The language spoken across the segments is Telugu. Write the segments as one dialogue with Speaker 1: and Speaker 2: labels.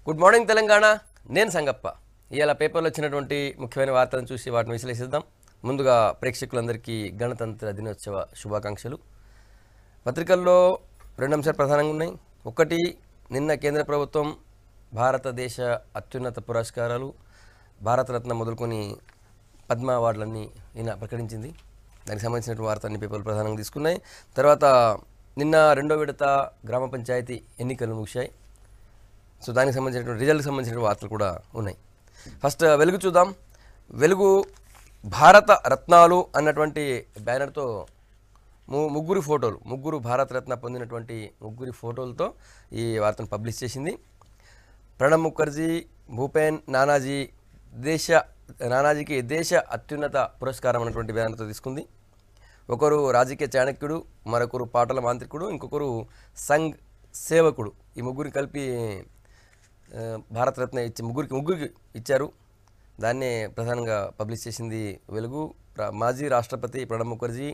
Speaker 1: Good morning Telangana. నేను సంగప్ప. ఇవాళ పేపర్లో వచ్చినటువంటి ముఖ్యమైన వార్తలను చూసి వాటిని విశ్లేషిద్దాం. ముందుగా ప్రేక్షకులందరికీ గణతంత్ర దినోత్సవ శుభాకాంక్షలు. పత్రికల్లో రెండు అంశాలు ప్రధానంగా ఉన్నాయి. ఒకటి, నిన్న కేంద్ర ప్రభుత్వం భారతదేశ అత్యున్నత పురస్కారాలు భారతరత్న మొదలుకొని పద్మ అవార్డులన్నీ నిన్న ప్రకటించింది. దానికి సంబంధించినటువంటి వార్తలన్నీ పేపర్లు ప్రధానంగా తీసుకున్నాయి. తర్వాత నిన్న రెండో విడత గ్రామ పంచాయతీ ఎన్నికలు ముగిశాయి. సో దానికి సంబంధించినటువంటి రిజల్ట్కి సంబంధించిన వార్తలు కూడా ఉన్నాయి. ఫస్ట్ వెలుగు చూద్దాం. వెలుగు భారత రత్నాలు అన్నటువంటి బ్యానర్తో ముగ్గురు భారతరత్న పొందినటువంటి ముగ్గురి ఫోటోలతో ఈ వార్తను పబ్లిష్ చేసింది. ప్రణబ్ ముఖర్జీ, భూపెన్ నానాజీకి దేశ అత్యున్నత పురస్కారం అన్నటువంటి బ్యానర్తో తీసుకుంది. ఒకరు రాజకీయ చాణక్యుడు, మరొకరు పాటల మాంత్రికుడు, ఇంకొకరు సంఘ్ సేవకుడు. ఈ ముగ్గురిని కలిపి భారతరత్న ముగ్గురికి ఇచ్చారు. దాన్నే ప్రధానంగా పబ్లిష్ చేసింది వెలుగు. మాజీ రాష్ట్రపతి ప్రణబ్ ముఖర్జీ,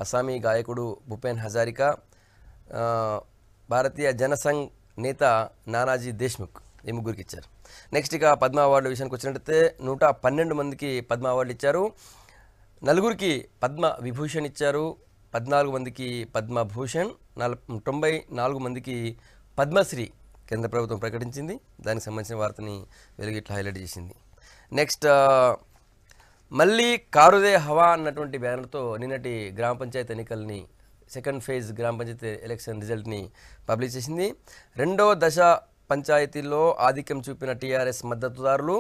Speaker 1: అస్సామీ గాయకుడు భూపెన్ హజారికా, భారతీయ జనసంఘ్ నేత నానాజీ దేశ్ముఖ్, ఈ ముగ్గురికి ఇచ్చారు. నెక్స్ట్ ఇక పద్మ అవార్డుల విషయానికి వచ్చినట్టయితే 112 మందికి పద్మ అవార్డులు ఇచ్చారు. 4 పద్మ విభూషణ్ ఇచ్చారు, 14 మందికి పద్మభూషణ్, 94 మందికి పద్మశ్రీ కేంద్ర ప్రభుత్వం ప్రకటించింది. దానికి సంబంధించిన వార్తని వెలుగు ఇట్లా హైలైట్ చేసింది. నెక్స్ట్ మళ్ళీ కారుదే హవా అన్నటువంటి బ్యానర్తో నిన్నటి గ్రామ పంచాయతీ ఎన్నికల్ని సెకండ్ ఫేజ్ గ్రామ పంచాయతీ ఎలక్షన్ రిజల్ట్ని పబ్లిష్ చేసింది. రెండో దశ పంచాయతీల్లో ఆధిక్యం చూపిన టీఆర్ఎస్ మద్దతుదారులు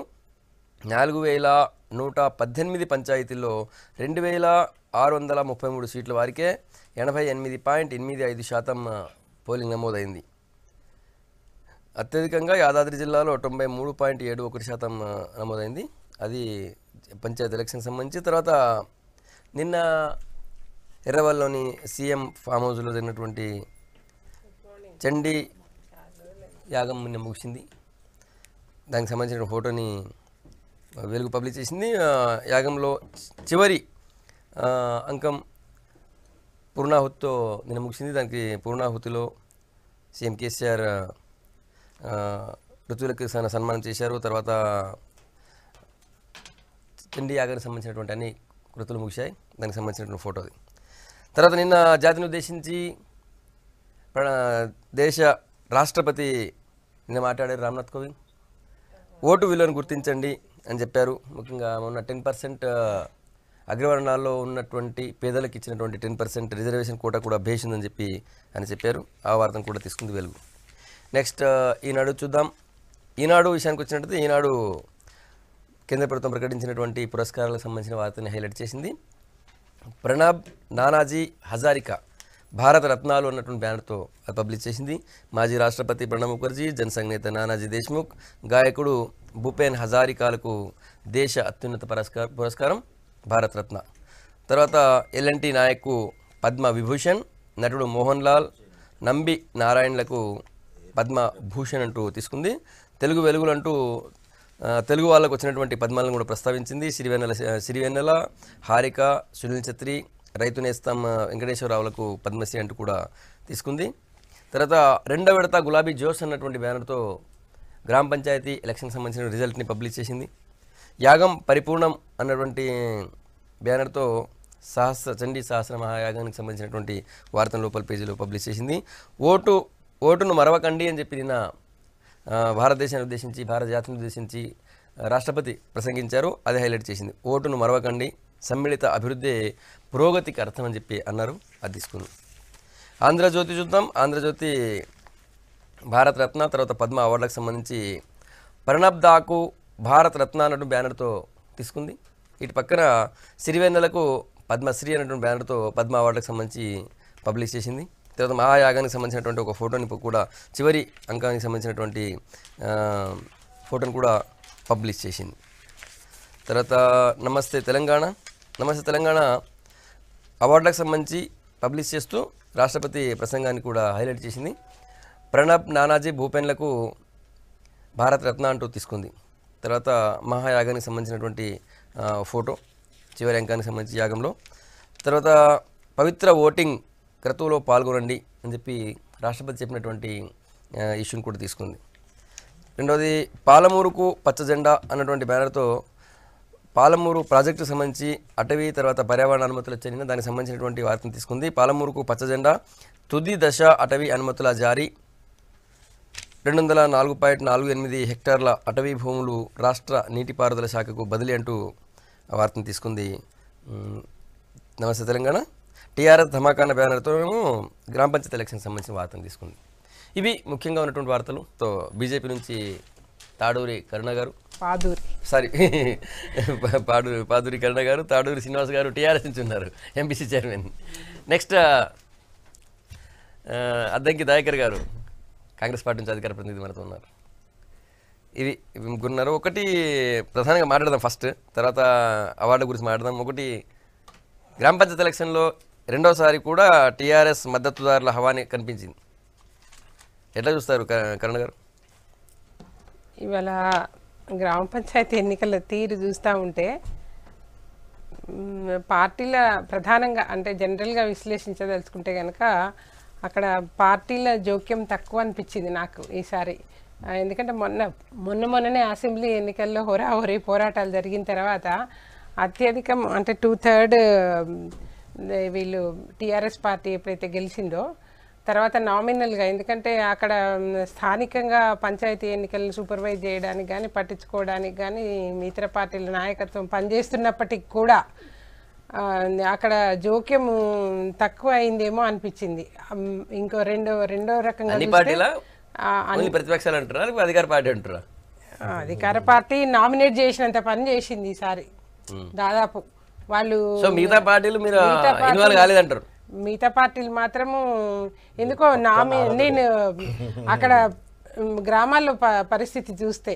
Speaker 1: 4118 పంచాయతీల్లో 2633 సీట్ల వారికే 88.85% పోలింగ్ నమోదైంది. అత్యధికంగా యాదాద్రి జిల్లాలో 93.71% నమోదైంది. అది పంచాయతీ ఎలక్షన్ సంబంధించి. తర్వాత నిన్న ఎర్రవల్లిలోని సీఎం ఫామ్ హౌస్లో జరిగినటువంటి చండీ యాగం నిన్న ముగిసింది. దానికి సంబంధించిన ఫోటోని వెలుగు పబ్లిష్ చేసింది. యాగంలో చివరి అంకం పూర్ణాహుతితో నిన్న ముగిసింది. దానికి పూర్ణాహుతిలో సీఎం కేసీఆర్ ఋతువులకు సన్మానం చేశారు. తర్వాత చండీ యాగానికి సంబంధించినటువంటి అన్ని కృతులు ముగిశాయి. దానికి సంబంధించినటువంటి ఫోటోది. తర్వాత నిన్న జాతిని ఉద్దేశించి దేశ రాష్ట్రపతి నిన్న మాట్లాడారు రామ్నాథ్ కోవింద్. ఓటు విలువను గుర్తించండి అని చెప్పారు. ముఖ్యంగా మొన్న 10% అగ్రవర్ణాల్లో ఉన్నటువంటి పేదలకు ఇచ్చినటువంటి 10% రిజర్వేషన్ కోటా కూడా భేషిందని చెప్పారు. ఆ వార్తను కూడా తీసుకుంది వెలుగు. నెక్స్ట్ ఈనాడు చూద్దాం. ఈనాడు విషయానికి వచ్చినట్టయితే ఈనాడు కేంద్ర ప్రభుత్వం ప్రకటించినటువంటి పురస్కారాలకు సంబంధించిన వార్తని హైలైట్ చేసింది. ప్రణబ్, నానాజీ, హజారికా భారత రత్నాలు అన్నటువంటి బ్యానర్తో అది పబ్లిష్ చేసింది. మాజీ రాష్ట్రపతి ప్రణబ్ ముఖర్జీ, జనసంఘ్ నేత నానాజీ దేశ్ముఖ్, గాయకుడు భూపెన్ హజారికాలకు దేశ అత్యున్నత పురస్కారం భారతరత్న. తర్వాత ఎల్ఎన్టీ నాయక్కు పద్మ విభూషణ్, నటుడు మోహన్ లాల్, నంబి నారాయణలకు పద్మభూషణ్ అంటూ తీసుకుంది. తెలుగు వెలుగులంటూ తెలుగు వాళ్ళకు వచ్చినటువంటి పద్మాలను కూడా ప్రస్తావించింది. సిరివెన్నెల, హారిక, సునీల్ ఛత్రి, రైతు నేస్తం వెంకటేశ్వరరావులకు పద్మశ్రీ అంటూ కూడా తీసుకుంది. తర్వాత రెండో విడత గులాబీ జోష్ అన్నటువంటి బ్యానర్తో గ్రామ పంచాయతీ ఎలక్షన్కి సంబంధించిన రిజల్ట్ని పబ్లిష్ చేసింది. యాగం పరిపూర్ణం అన్నటువంటి బ్యానర్తో చండీ సహస్ర మహాయాగానికి సంబంధించినటువంటి వార్తను లోపల పేజీలో పబ్లిష్ చేసింది. ఓటును మరవకండి అని చెప్పి నిన్న భారతదేశాన్ని ఉద్దేశించి, భారత జాతిని ఉద్దేశించి రాష్ట్రపతి ప్రసంగించారు. అది హైలైట్ చేసింది. ఓటును మరవకండి, సమ్మిళిత అభివృద్ధి పురోగతికి అర్థం అని చెప్పి అన్నారు. అది తీసుకుంది. ఆంధ్రజ్యోతి చూద్దాం. ఆంధ్రజ్యోతి భారతరత్న తర్వాత పద్మ అవార్డులకు సంబంధించి ప్రణబ్ దాకు భారతరత్న అన్నటువంటి బ్యానర్తో తీసుకుంది. ఇటు పక్కన సిరివెన్నెలకు పద్మశ్రీ అన్నటువంటి బ్యానర్తో పద్మ అవార్డులకు సంబంధించి పబ్లిష్ చేసింది. తర్వాత మహాయాగానికి సంబంధించినటువంటి ఒక ఫోటోని కూడా చివరి అంకానికి సంబంధించినటువంటి ఫోటోని కూడా పబ్లిష్ చేసింది. తర్వాత నమస్తే తెలంగాణ అవార్డులకు సంబంధించి పబ్లిష్ చేస్తూ రాష్ట్రపతి ప్రసంగాన్ని కూడా హైలైట్ చేసింది. ప్రణబ్, నానాజీ, భూపెన్లకు భారతరత్న అంటూ తీసుకుంది. తర్వాత మహాయాగానికి సంబంధించినటువంటి ఫోటో చివరి అంకానికి సంబంధించి యాగంలో. తర్వాత పవిత్ర ఓటింగ్ క్రతువులో పాల్గొనండి అని చెప్పి రాష్ట్రపతి చెప్పినటువంటి ఇష్యూని కూడా తీసుకుంది. రెండవది పాలమూరుకు పచ్చ జెండా అన్నటువంటి బ్యానర్తో పాలమూరు ప్రాజెక్టుకు సంబంధించి అటవీ తర్వాత పర్యావరణ అనుమతులు వచ్చాయని దానికి సంబంధించినటువంటి వార్తను తీసుకుంది. పాలమూరుకు పచ్చ జెండా, తుది దశ అటవీ అనుమతుల జారీ, 204.48 హెక్టార్ల అటవీ భూములు రాష్ట్ర నీటిపారుదల శాఖకు బదిలీ అంటూ ఆ వార్తను తీసుకుంది. నమస్తే తెలంగాణ. టీఆర్ఎస్ ధమాకాన బ్యానర్తో గ్రామ పంచాయతీ ఎలక్షన్ సంబంధించిన వార్తను తీసుకుంది. ఇవి ముఖ్యంగా ఉన్నటువంటి వార్తలు. తో బీజేపీ నుంచి తాడూరి కరుణ గారు, పాదూరి కరుణ గారు, తాడూరి శ్రీనివాస్ గారు టీఆర్ఎస్ నుంచి ఉన్నారు, MPC chairman. Next Addanki Dayakar గారు కాంగ్రెస్ పార్టీ నుంచి అధికార ప్రతినిధి మనతో ఉన్నారు. ఇవి ముగ్గురున్నారు. ఒకటి ప్రధానంగా మాట్లాడదాం, ఫస్ట్ తర్వాత అవార్డు గురించి మాట్లాడదాం. ఒకటి గ్రామ పంచాయతీ ఎలక్షన్లో రెండోసారి కూడా టీఆర్ఎస్ మద్దతుదారుల హవాని కనిపించింది. ఎట్లా చూస్తారు కరుణ గారు?
Speaker 2: ఇవాళ గ్రామ పంచాయతీ ఎన్నికల తీరు చూస్తూ ఉంటే పార్టీల ప్రధానంగా అంటే జనరల్గా విశ్లేషించదలుచుకుంటే కనుక అక్కడ పార్టీల జోక్యం తక్కువ అనిపించింది నాకు ఈసారి. ఎందుకంటే మొన్ననే అసెంబ్లీ ఎన్నికల్లో హోరాహోరీ పోరాటాలు జరిగిన తర్వాత అత్యధికం అంటే 2/3 వీళ్ళు టీఆర్ఎస్ పార్టీ ఎప్పుడైతే గెలిచిందో తర్వాత నామినల్గా, ఎందుకంటే అక్కడ స్థానికంగా పంచాయతీ ఎన్నికలను సూపర్వైజ్ చేయడానికి కానీ పట్టించుకోవడానికి కానీ ఇతర పార్టీల నాయకత్వం పనిచేస్తున్నప్పటికి కూడా అక్కడ జోక్యం తక్కువ అయిందేమో అనిపించింది. ఇంకో రెండో రకంగా
Speaker 1: ప్రతిపక్షాలు అంటారా, అధికార పార్టీ అంటారా?
Speaker 2: అధికార పార్టీ నామినేట్ చేసినంత పని చేసింది ఈసారి దాదాపు. వాళ్ళు
Speaker 1: మిగతా పార్టీలు మీరు ఇన్వాల్వ్ కాలేదంటారు.
Speaker 2: మిగతా పార్టీలు మాత్రము ఎందుకో నేను అక్కడ గ్రామాల్లో పరిస్థితి చూస్తే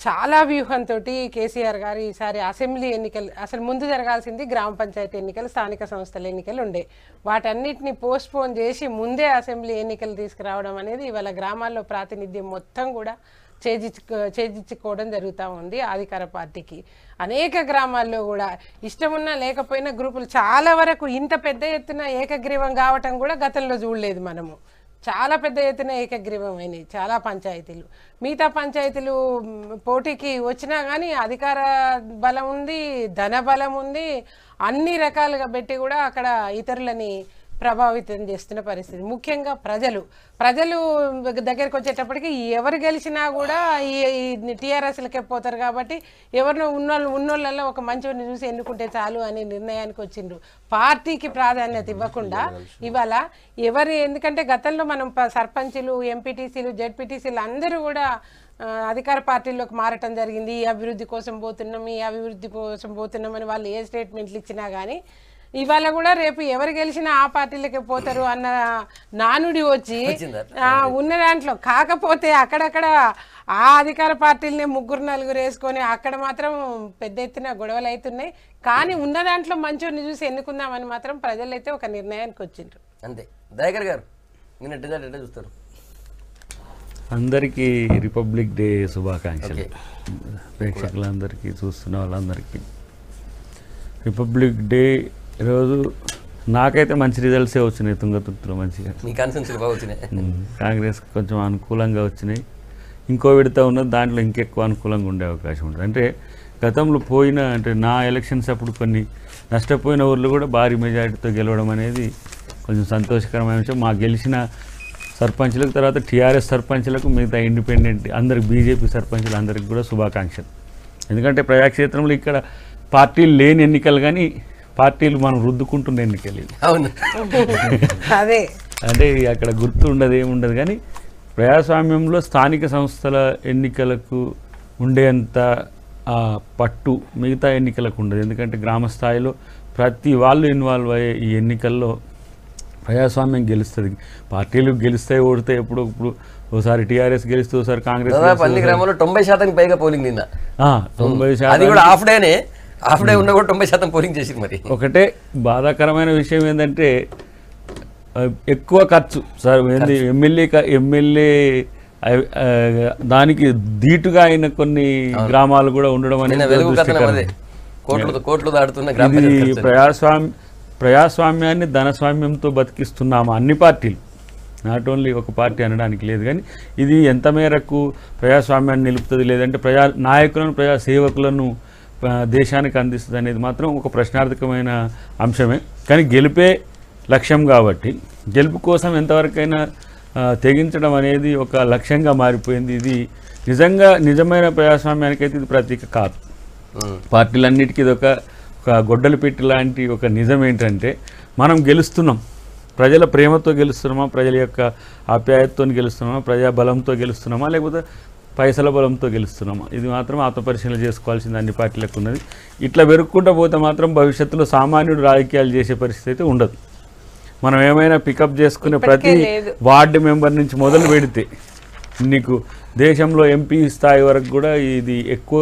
Speaker 2: చాలా వ్యూహంతో కేసీఆర్ గారు ఈసారి అసెంబ్లీ ఎన్నికలు, అసలు ముందు జరగాల్సింది గ్రామ పంచాయతీ ఎన్నికలు, స్థానిక సంస్థల ఎన్నికలు ఉండే, వాటన్నిటిని పోస్ట్పోన్ చేసి ముందే అసెంబ్లీ తీసుకురావడం అనేది ఇవాళ గ్రామాల్లో ప్రాతినిధ్యం మొత్తం కూడా చేజిచ్చుకోవడం జరుగుతూ ఉంది అధికార పార్టీకి. అనేక గ్రామాల్లో కూడా ఇష్టమున్నా లేకపోయినా గ్రూపులు చాలా వరకు ఇంత పెద్ద ఎత్తున ఏకగ్రీవం కావటం కూడా గతంలో చూడలేదు మనము. చాలా పెద్ద ఎత్తున ఏకగ్రీవం అయినాయి చాలా పంచాయతీలు. మిగతా పంచాయతీలు పోటీకి వచ్చినా కానీ అధికార బలం ఉంది, ధన బలం ఉంది, అన్ని రకాలుగా పెట్టి కూడా అక్కడ ఇతరులని ప్రభావితం చేస్తున్న పరిస్థితి. ముఖ్యంగా ప్రజలు దగ్గరికి వచ్చేటప్పటికి ఎవరు గెలిచినా కూడా ఈ టీఆర్ఎస్లకే పోతారు కాబట్టి ఎవరినో ఉన్నోళ్ళల్లో ఒక మంచిని చూసి ఎన్నుకుంటే చాలు అనే నిర్ణయానికి వచ్చిండ్రు. పార్టీకి ప్రాధాన్యత ఇవ్వకుండా ఇవాళ ఎందుకంటే గతంలో మనం సర్పంచులు, ఎంపీటీసీలు, జెడ్పీటీసీలు అందరూ కూడా అధికార పార్టీల్లోకి మారటం జరిగింది. ఈ అభివృద్ధి కోసం పోతున్నాం అని వాళ్ళు ఏ స్టేట్మెంట్లు ఇచ్చినా కానీ ఇవాళ కూడా రేపు ఎవరు గెలిచినా ఆ పార్టీలకే పోతారు అన్న నానుడి వచ్చి ఉన్న దాంట్లో, కాకపోతే అక్కడక్కడ ఆ అధికార పార్టీలనే 3-4 వేసుకొని అక్కడ మాత్రం పెద్ద ఎత్తున గొడవలు అవుతున్నాయి. కానీ ఉన్న దాంట్లో మంచోని చూసి ఎన్నుకుందామని మాత్రం ప్రజలైతే ఒక నిర్ణయానికి వచ్చిండ్రు.
Speaker 1: అంతే. దయాకర్ గారు నిన్న చూస్తారు.
Speaker 3: అందరికీ రిపబ్లిక్ డే శుభాకాంక్షలు. ప్రేక్షకులందరికీ, చూస్తున్న వాళ్ళందరికీ రిపబ్లిక్ డే రోజు నాకైతే మంచి రిజల్ట్సే వచ్చినాయి. తుంగతుర్తిలో మంచిగా కాంగ్రెస్ కొంచెం అనుకూలంగా వచ్చినాయి. ఇంకో విడత ఉన్నది, దాంట్లో ఇంకెక్కువ అనుకూలంగా ఉండే అవకాశం ఉంటుంది. అంటే గతంలో అంటే నా ఎలక్షన్స్ అప్పుడు కొన్ని నష్టపోయిన ఊర్లు కూడా భారీ మెజారిటీతో గెలవడం అనేది కొంచెం సంతోషకరమైన విషయం. మా గెలిచిన సర్పంచ్లకు, తర్వాత టీఆర్ఎస్ సర్పంచ్లకు, మిగతా ఇండిపెండెంట్ అందరికి, బీజేపీ సర్పంచ్లు అందరికి కూడా శుభాకాంక్షలు. ఎందుకంటే ప్రజాక్షేత్రంలో ఇక్కడ పార్టీలు లేని ఎన్నికలు కానీ పార్టీలు మనం రుద్దుకుంటున్న ఎన్నికలు.
Speaker 1: అవును,
Speaker 2: అదే
Speaker 3: అంటే అక్కడ గుర్తు ఉండదు, ఏముండదు. కానీ ప్రజాస్వామ్యంలో స్థానిక సంస్థల ఎన్నికలకు ఉండేంత పట్టు మిగతా ఎన్నికలకు ఉండదు. ఎందుకంటే గ్రామ స్థాయిలో ప్రతి వాళ్ళు ఇన్వాల్వ్ అయ్యే ఈ ఎన్నికల్లో ప్రజాస్వామ్యం గెలుస్తుంది. పార్టీలు గెలుస్తాయి, ఓడితే ఇప్పుడు ఓసారి టీఆర్ఎస్ గెలిస్తే, ఓసారి కాంగ్రెస్.
Speaker 1: అన్ని గ్రామాల్లో 90% పైగా పోలింగ్ నిన్న.
Speaker 3: 90%
Speaker 1: హాఫ్ డే ఉన్నా కూడా 90% పోలింగ్ చేసింది. మరి
Speaker 3: ఒకటే బాధాకరమైన విషయం ఏంటంటే ఎక్కువ ఖర్చు సార్. ఎమ్మెల్యే దానికి ధీటుగా అయిన కొన్ని గ్రామాలు కూడా ఉండడం అనేది
Speaker 1: కోట్లు దాటుతున్న.
Speaker 3: ప్రజాస్వామ్యాన్ని ధనస్వామ్యంతో బతికిస్తున్నాము అన్ని పార్టీలు. నాట్ ఓన్లీ ఒక పార్టీ అనడానికి లేదు. కానీ ఇది ఎంత మేరకు ప్రజాస్వామ్యాన్ని నిలుపుతుంది, లేదంటే ప్రజా నాయకులను ప్రజా సేవకులను దేశానికి అందిస్తుంది అనేది మాత్రం ఒక ప్రశ్నార్థకమైన అంశమే. కానీ గెలిపే లక్ష్యం కాబట్టి గెలుపు కోసం ఎంతవరకైనా తెగించడం అనేది ఒక లక్ష్యంగా మారిపోయింది. ఇది నిజమైన ప్రజాస్వామ్యానికైతే ఇది ప్రతీక కాదు. పార్టీలన్నిటికీ ఇది ఒక గొడ్డలి పెట్టి లాంటి ఒక నిజం ఏంటంటే మనం గెలుస్తున్నాం, ప్రజల ప్రేమతో గెలుస్తున్నామా, ప్రజల యొక్క ఆప్యాయతతో గెలుస్తున్నామా, ప్రజా బలంతో గెలుస్తున్నామా, లేకపోతే పైసల బలంతో గెలుస్తున్నామా, ఇది మాత్రం ఆత్మపరిశీలన చేసుకోవాల్సింది అన్ని పార్టీలకు ఉన్నది. ఇట్లా పెరుక్కుంటూ పోతే మాత్రం భవిష్యత్తులో సామాన్యుడు రాజకీయాలు చేసే పరిస్థితి అయితే ఉండదు. మనం ఏమైనా పికప్ చేసుకునే ప్రతి వార్డు మెంబర్ నుంచి మొదలు పెడితే నీకు దేశంలో ఎంపీ స్థాయి వరకు కూడా ఇది ఎక్కువ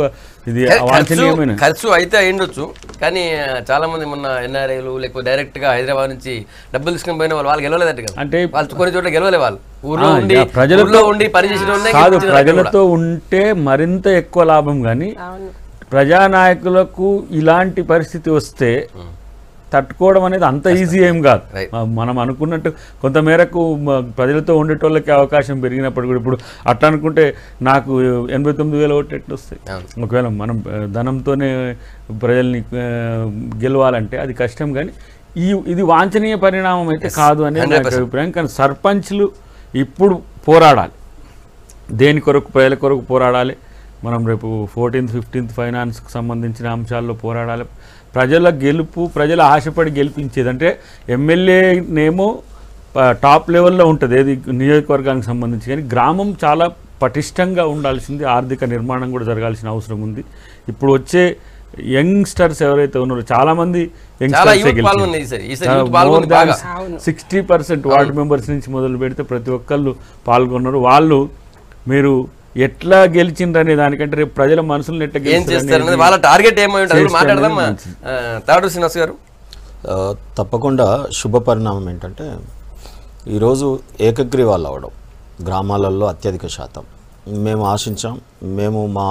Speaker 3: ఇది అవాంఛనీయమైన
Speaker 1: ఖర్చు అయితే అయ్యుండొచ్చు. కానీ చాలా మంది మొన్న ఎన్ఆర్ఐలు లేకపోతే డైరెక్ట్ గా హైదరాబాద్ నుంచి డబ్బులు తీసుకుని పోయిన వాళ్ళు గెలవలేదట కదా.
Speaker 3: అంటే
Speaker 1: వాళ్ళు కొన్ని చోట్ల గెలవలే, వాళ్ళు
Speaker 3: ప్రజలతో
Speaker 1: ఉండి పనిచేసిన
Speaker 3: కాదు, ప్రజలతో ఉంటే మరింత ఎక్కువ లాభం. కానీ ప్రజానాయకులకు ఇలాంటి పరిస్థితి వస్తే తట్టుకోవడం అనేది అంత ఈజీ ఏం కాదు. మనం అనుకున్నట్టు కొంతమేరకు ప్రజలతో ఉండేటోళ్ళకి అవకాశం పెరిగినప్పుడు కూడా ఇప్పుడు అట్లా అనుకుంటే నాకు 89,000 ఓట్లు ఎట్లు వస్తాయి. ఒకవేళ మనం ధనంతోనే ప్రజల్ని గెలవాలంటే అది కష్టం. కానీ ఇది వాంఛనీయ పరిణామం అయితే కాదు అనేది నా అభిప్రాయం. కానీ సర్పంచ్లు ఇప్పుడు పోరాడాలి, దేని కొరకు, ప్రజల కొరకు పోరాడాలి. మనం రేపు 14th 15th ఫైనాన్స్కి సంబంధించిన అంశాల్లో పోరాడాలి. ప్రజల గెలుపు, ప్రజల ఆశపడి గెలిపించేది. అంటే ఎమ్మెల్యేనేమో టాప్ లెవెల్లో ఉంటుంది ఏది నియోజకవర్గానికి సంబంధించి, కానీ గ్రామం చాలా పటిష్టంగా ఉండాల్సింది, ఆర్థిక నిర్మాణం కూడా జరగాల్సిన అవసరం ఉంది. ఇప్పుడు వచ్చే యంగ్స్టర్స్ ఎవరైతే ఉన్నారో చాలామంది 60% వార్డు మెంబర్స్ నుంచి మొదలు పెడితే ప్రతి ఒక్కళ్ళు పాల్గొన్నారు. వాళ్ళు మీరు ఎట్లా గెలిచిండ్రనే దానికంటే రేపు ప్రజల మనసులను ఎట్లా
Speaker 1: గెలిచారు వాళ్ళ టార్గెట్ ఏమైంది మాట్లాడదాం. తాడు శ్రీనివాస్ గారు,
Speaker 4: తప్పకుండా శుభ పరిణామం ఏంటంటే ఈరోజు ఏకగ్రీవాలు అవ్వడం గ్రామాలలో అత్యధిక శాతం మేము ఆశించాం. మేము మా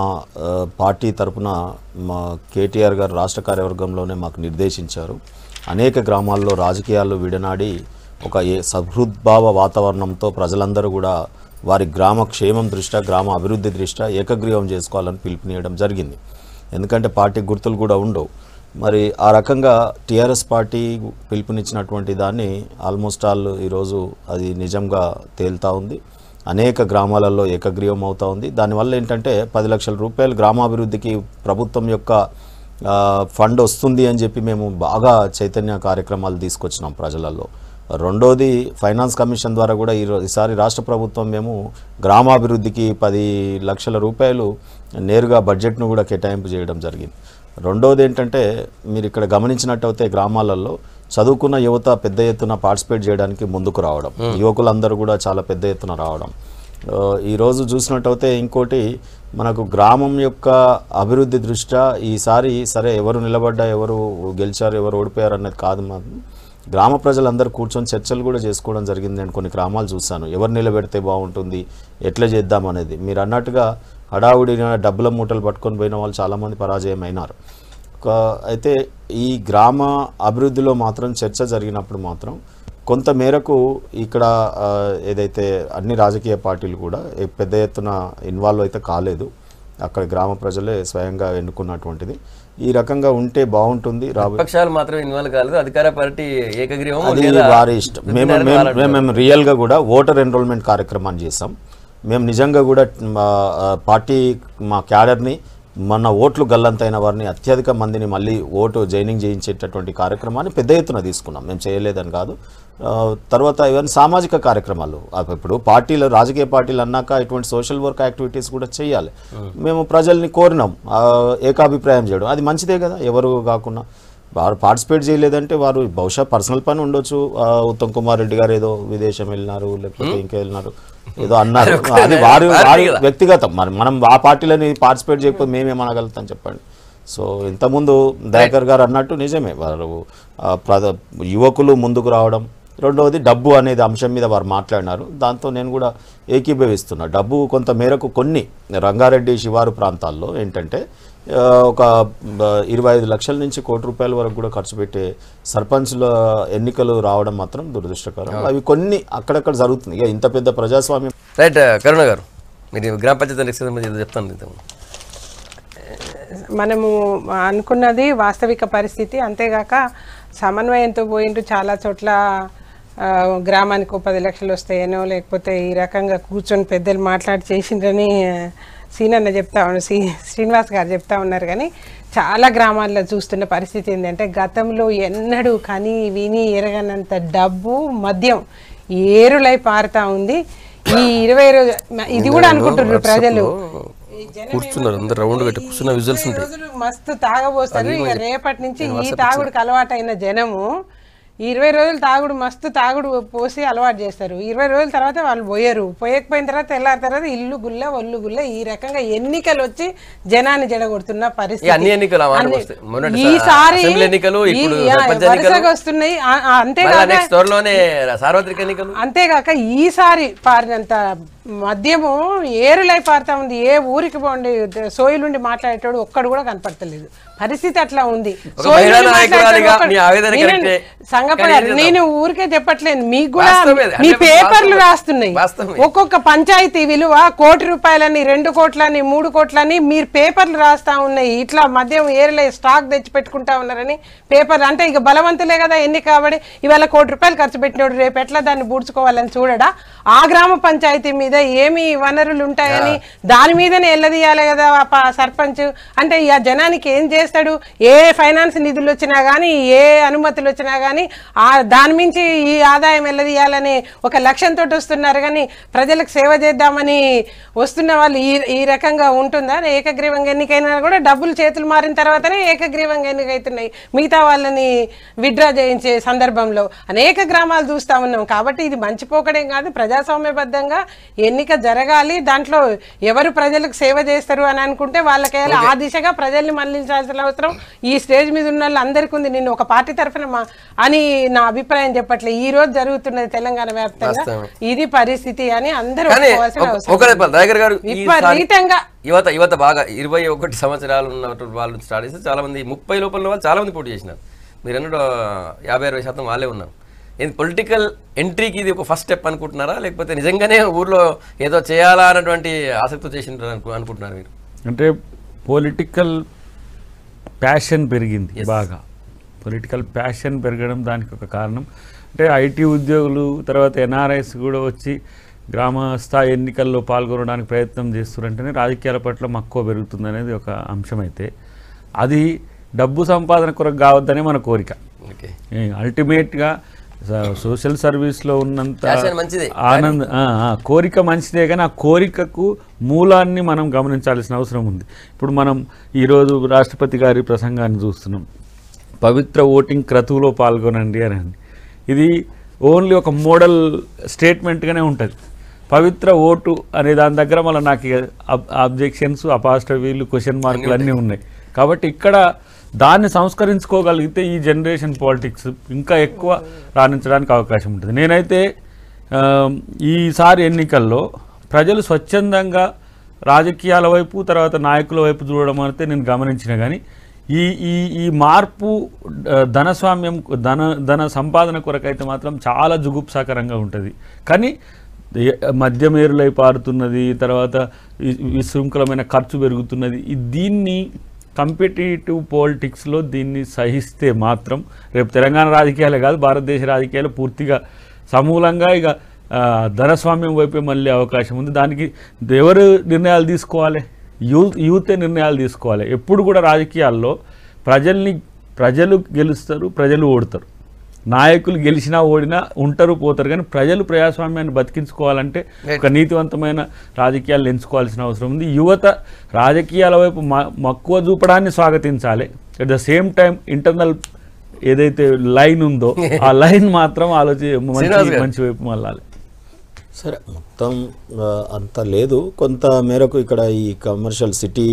Speaker 4: పార్టీ తరఫున మా కేటీఆర్ గారు రాష్ట్ర కార్యవర్గంలోనే మాకు నిర్దేశించారు. అనేక గ్రామాల్లో రాజకీయాలు విడనాడి ఒక సహృద్భావ వాతావరణంతో ప్రజలందరూ కూడా వారి గ్రామ క్షేమం దృష్ట్యా, గ్రామ అభివృద్ధి దృష్ట్యా ఏకగ్రీవం చేసుకోవాలని పిలుపునియడం జరిగింది. ఎందుకంటే పార్టీ గుర్తులు కూడా ఉండవు. మరి ఆ రకంగా టీఆర్ఎస్ పార్టీ పిలుపునిచ్చినటువంటి దాన్ని ఆల్మోస్ట్ ఆల్ ఈరోజు అది నిజంగా తేలుతూ ఉంది. అనేక గ్రామాలలో ఏకగ్రీవం అవుతూ ఉంది. దానివల్ల ఏంటంటే 10 లక్షల రూపాయలు గ్రామాభివృద్ధికి ప్రభుత్వం యొక్క ఫండ్ వస్తుంది అని చెప్పి మేము బాగా చైతన్య కార్యక్రమాలు తీసుకొచ్చినాం ప్రజలలో. రెండోది ఫైనాన్స్ కమిషన్ ద్వారా కూడా ఈసారి రాష్ట్ర ప్రభుత్వం మేము గ్రామాభివృద్ధికి 10 లక్షల రూపాయలు నేరుగా బడ్జెట్ను కూడా కేటాయింపు చేయడం జరిగింది. రెండోది ఏంటంటే మీరు ఇక్కడ గమనించినట్టయితే గ్రామాలలో చదువుకున్న యువత పెద్ద ఎత్తున పార్టిసిపేట్ చేయడానికి ముందుకు రావడం, యువకులందరూ కూడా చాలా పెద్ద ఎత్తున రావడం. ఈరోజు చూసినట్టయితే ఇంకోటి మనకు గ్రామం యొక్క అభివృద్ధి దృష్ట్యా ఈసారి సరే ఎవరు నిలబడ్డా, ఎవరు గెలిచారు, ఎవరు ఓడిపోయారు అనేది కాదు. గ్రామ ప్రజలందరూ కూర్చొని చర్చలు కూడా చేసుకోవడం జరిగింది. నేను కొన్ని గ్రామాలు చూశాను, ఎవరు నిలబెడితే బాగుంటుంది, ఎట్లా చేద్దాం అనేది. మీరు అన్నట్టుగా హడావుడి డబ్బుల మూటలు పట్టుకొని పోయిన వాళ్ళు చాలామంది పరాజయం అయినారు. అయితే ఈ గ్రామ అభివృద్ధిలో మాత్రం చర్చ జరిగినప్పుడు మాత్రం కొంత మేరకు ఇక్కడ ఏదైతే అన్ని రాజకీయ పార్టీలు కూడా పెద్ద ఎత్తున ఇన్వాల్వ్ అయితే కాలేదు. అక్కడ గ్రామ ప్రజలే స్వయంగా ఎన్నుకున్నటువంటిది. ఈ రకంగా ఉంటే బాగుంటుంది.
Speaker 1: పక్షాలు మాత్రం ఇన్వాల్వ్ కాలేదు, అధికార పార్టీ ఏకగ్రీవం
Speaker 4: అది వారి ఇష్టం. మేము రియల్గా కూడా ఓటర్ ఎన్రోల్మెంట్ కార్యక్రమాన్ని చేసాం. మేము నిజంగా కూడా పార్టీ మా క్యాడర్ని మన ఓట్లు గల్లంతైన వారిని అత్యధిక మందిని మళ్ళీ ఓటు జాయినింగ్ చేయించేటటువంటి కార్యక్రమాన్ని పెద్ద ఎత్తున తీసుకున్నాం. మేము చేయలేదని కాదు. తర్వాత ఇవన్నీ సామాజిక కార్యక్రమాలు. ఇప్పుడు పార్టీలు, రాజకీయ పార్టీలు అన్నాక ఇటువంటి సోషల్ వర్క్ యాక్టివిటీస్ కూడా చేయాలి. మేము ప్రజల్ని కోరినాం ఏకాభిప్రాయం చేయడం, అది మంచిదే కదా. ఎవరు కాకుండా వారు పార్టిసిపేట్ చేయలేదంటే వారు బహుశా పర్సనల్ పని ఉండొచ్చు. ఉత్తమ్ కుమార్ రెడ్డి గారు ఏదో విదేశం వెళ్ళినారు, లేకపోతే ఇంకా వెళ్ళినారు, ఏదో అన్నారు, అది వారి వ్యక్తిగతం. మనం ఆ పార్టీలని పార్టిసిపేట్ చేయకపోతే మేమేమనగలుగుతాం చెప్పండి. సో ఇంతకుముందు దయాకర్ గారు అన్నట్టు నిజమే, వారు యువకులు ముందుకు రావడం. రెండవది డబ్బు అనేది అంశం మీద వారు మాట్లాడినారు, దాంతో నేను కూడా ఏకీభవిస్తున్నా. డబ్బు కొంత మేరకు కొన్ని రంగారెడ్డి శివారు ప్రాంతాల్లో ఏంటంటే ఒక 25 లక్షల నుంచి ₹1 కోటి వరకు కూడా ఖర్చు పెట్టే సర్పంచ్ల ఎన్నికలు రావడం మాత్రం దురదృష్టకరం. అవి కొన్ని అక్కడక్కడ జరుగుతుంది. ఇక ఇంత పెద్ద ప్రజాస్వామ్యం.
Speaker 1: రైట్ కరుణ గారు, మీరు గ్రామ పంచాయతీ ఎన్నికల సంబంధించి చెప్తాను.
Speaker 2: మనము అనుకున్నది వాస్తవిక పరిస్థితి. అంతేగాక సమన్వయంతో పోయింటూ చాలా చోట్ల గ్రామానికి 10 లక్షలు వస్తాయనో లేకపోతే ఈ రకంగా కూర్చొని పెద్దలు మాట్లాడి చేసిండ్రని సీనన్న చెప్తా ఉన్నారు, శ్రీనివాస్ గారు చెప్తా ఉన్నారు. కానీ చాలా గ్రామాల్లో చూస్తున్న పరిస్థితి ఏంటంటే గతంలో ఎన్నడూ కని విని ఎరగనంత డబ్బు మద్యం ఏరులై పారుతా ఉంది. ఈ 20 రోజులు ఇది కూడా అనుకుంటున్నారు ప్రజలు,
Speaker 1: కూర్చున్నారు అందరు రౌండ్ పెట్టి కూర్చున్న విజువల్స్ ఉంటాయి.
Speaker 2: మస్తు తాగబోస్తారు. ఇక రేపటి నుంచి ఈ తాగుడుకి అలవాటైన జనము 20 రోజులు తాగుడు మస్తు తాగుడు పోసి అలవాటు చేస్తారు. 20 రోజుల తర్వాత వాళ్ళు పోయరు. పోయకపోయిన తర్వాత తెల్లారి తర్వాత ఇల్లు గుల్ల ఒళ్ళు గుల్ల ఈ రకంగా ఎన్నికలు వచ్చి జనాన్ని జడగొడుతున్న పరిస్థితి. ఈసారి వరుసగా వస్తున్నాయి. అంతేగాక ఈసారి పారినంత మద్యము ఏరులై పారుతా ఉంది. ఏ ఊరికి పోండి సోయిలుండి మాట్లాడేటోడు ఒక్కడు కూడా కనపడతలేదు. పరిస్థితి అట్లా ఉంది. నేను ఊరికే చెప్పట్లేదు, మీకు కూడా మీ పేపర్లు రాస్తున్నాయి. ఒక్కొక్క పంచాయతీ విలువ ₹1 కోటి 2 కోట్లని 3 కోట్లని మీరు పేపర్లు రాస్తా ఉన్నాయి. ఇట్లా మద్యం ఏరులై స్టాక్ తెచ్చి పెట్టుకుంటా ఉన్నారని పేపర్లు. అంటే ఇక బలవంతులే కదా ఎన్ని కాబట్టి ఇవాళ ₹1 కోటి ఖర్చు పెట్టినోడు రేపు ఎట్లా దాన్ని బూడ్చుకోవాలని చూడడా? ఆ గ్రామ పంచాయతీ మీద ఏమి వనరులు ఉంటాయని దాని మీదనే ఎల్లదీయాలి కదా సర్పంచ్. అంటే ఆ జనానికి ఏం చేస్తాడు? ఏ ఫైనాన్స్ నిధులు వచ్చినా కానీ ఏ అనుమతులు వచ్చినా కానీ దాని మించి ఈ ఆదాయం ఎల్లదీయాలని ఒక లక్ష్యంతో వస్తున్నారు. కానీ ప్రజలకు సేవ చేద్దామని వస్తున్న వాళ్ళు ఈ రకంగా ఉంటుందా? ఏకగ్రీవంగా ఎన్నికైనా కూడా డబ్బులు చేతులు మారిన తర్వాతనే ఏకగ్రీవంగా ఎన్నికైతున్నాయి. మిగతా వాళ్ళని విత్డ్రా చేయించే సందర్భంలో అనేక గ్రామాలు చూస్తా ఉన్నాం. కాబట్టి ఇది మంచి పోకడేం కాదు. ప్రజాస్వామ్యబద్ధంగా ఎన్నిక జరగాలి. దాంట్లో ఎవరు ప్రజలకు సేవ చేస్తారు అని అనుకుంటే వాళ్ళకేయాలి. ఆ దిశగా ప్రజల్ని మళ్లించాల్సిన అవసరం ఈ స్టేజ్ మీద ఉన్న వాళ్ళు అందరికీ ఉంది. నేను ఒక పార్టీ తరఫున అని నా అభిప్రాయం చెప్పట్లేదు. ఈ రోజు జరుగుతున్నది తెలంగాణ వ్యాప్తంగా ఇది పరిస్థితి అని అందరూ విపరీతంగా
Speaker 1: యువత బాగా 21 సంవత్సరాలు ఉన్న వాళ్ళు స్టార్ట్ చేసి చాలా మంది 30 లోపల వాళ్ళు చాలా మంది పోటీ చేసినారు. మీరు అన్నట్టు 50-60% వాళ్ళే ఉన్నారు. పొలిటికల్ ఎంట్రీకి ఇది ఒక ఫస్ట్ స్టెప్ అనుకుంటున్నారా, లేకపోతే నిజంగానే ఊర్లో ఏదో చేయాలా అన్నటువంటి ఆసక్తి చేసింటారు అనుకుంటున్నారు మీరు?
Speaker 3: అంటే పొలిటికల్ ప్యాషన్ పెరిగింది బాగా. పొలిటికల్ ప్యాషన్ పెరగడం దానికి ఒక కారణం. అంటే ఐటీ ఉద్యోగులు తర్వాత ఎన్ఆర్ఐస్ కూడా వచ్చి గ్రామ స్థాయి ఎన్నికల్లో పాల్గొనడానికి ప్రయత్నం చేస్తున్నారంటేనే రాజకీయాల పట్ల మక్కువ పెరుగుతుంది అనేది ఒక అంశం. అయితే అది డబ్బు సంపాదన కొరకు కావద్దనే మన కోరిక. అల్టిమేట్గా సోషల్ సర్వీస్లో ఉన్నంత ఆనంద కోరిక మంచిదే, కానీ ఆ కోరికకు మూలాన్ని మనం గమనించాల్సిన అవసరం ఉంది. ఇప్పుడు మనం ఈరోజు రాష్ట్రపతి గారి ప్రసంగాన్ని చూస్తున్నాం, పవిత్ర ఓటింగ్ క్రతువులో పాల్గొనండి అని. ఇది ఓన్లీ ఒక మోడల్ స్టేట్మెంట్గానే ఉంటుంది. పవిత్ర ఓటు అనే దాని దగ్గర మళ్ళీ నాకు అబ్జెక్షన్స్, అపాస్ట్రఫీలు, క్వశ్చన్ మార్కులు అన్నీ ఉన్నాయి. కాబట్టి ఇక్కడ దాన్ని సంస్కరించుకోగలిగితే ఈ జనరేషన్ పాలిటిక్స్ ఇంకా ఎక్కువ రాణించడానికి అవకాశం ఉంటుంది. నేనైతే ఈసారి ఎన్నికల్లో ప్రజలు స్వచ్ఛందంగా రాజకీయాల వైపు తర్వాత నాయకుల వైపు చూడడం అయితే నేను గమనించిన. కానీ ఈ మార్పు ధనస్వామ్యం ధన సంపాదన కొరకైతే మాత్రం చాలా జుగుప్సాకరంగా ఉంటుంది. కానీ మద్యమేరులై పారుతున్నది, తర్వాత విశృంఖలమైన ఖర్చు పెరుగుతున్నది. దీన్ని కంపిటేటివ్ పాలిటిక్స్లో దీన్ని సహిస్తే మాత్రం రేపు తెలంగాణ రాజకీయాలే కాదు భారతదేశ రాజకీయాలు పూర్తిగా సమూలంగా ఇక ధనస్వామ్యం వైపే మళ్ళీ అవకాశం ఉంది. దానికి ఎవరు నిర్ణయాలు తీసుకోవాలి? యూతే నిర్ణయాలు తీసుకోవాలి. ఎప్పుడు కూడా రాజకీయాల్లో ప్రజలు గెలుస్తారు, ప్రజలు ఓడతారు. నాయకులు గెలిచినా ఓడినా ఉంటారు పోతారు. కానీ ప్రజలు ప్రజాస్వామ్యాన్ని బతికించుకోవాలంటే ఒక నీతివంతమైన రాజకీయాలు ఎంచుకోవాల్సిన అవసరం ఉంది. యువత రాజకీయాల వైపు మక్కువ చూపడాన్ని స్వాగతించాలి. At the same time internal ఏదైతే లైన్ ఉందో ఆ లైన్ మాత్రం మంచి వైపు మళ్ళాలి.
Speaker 4: సరే, మొత్తం అంత లేదు, కొంత మేరకు ఇక్కడ ఈ కమర్షియల్ సిటీ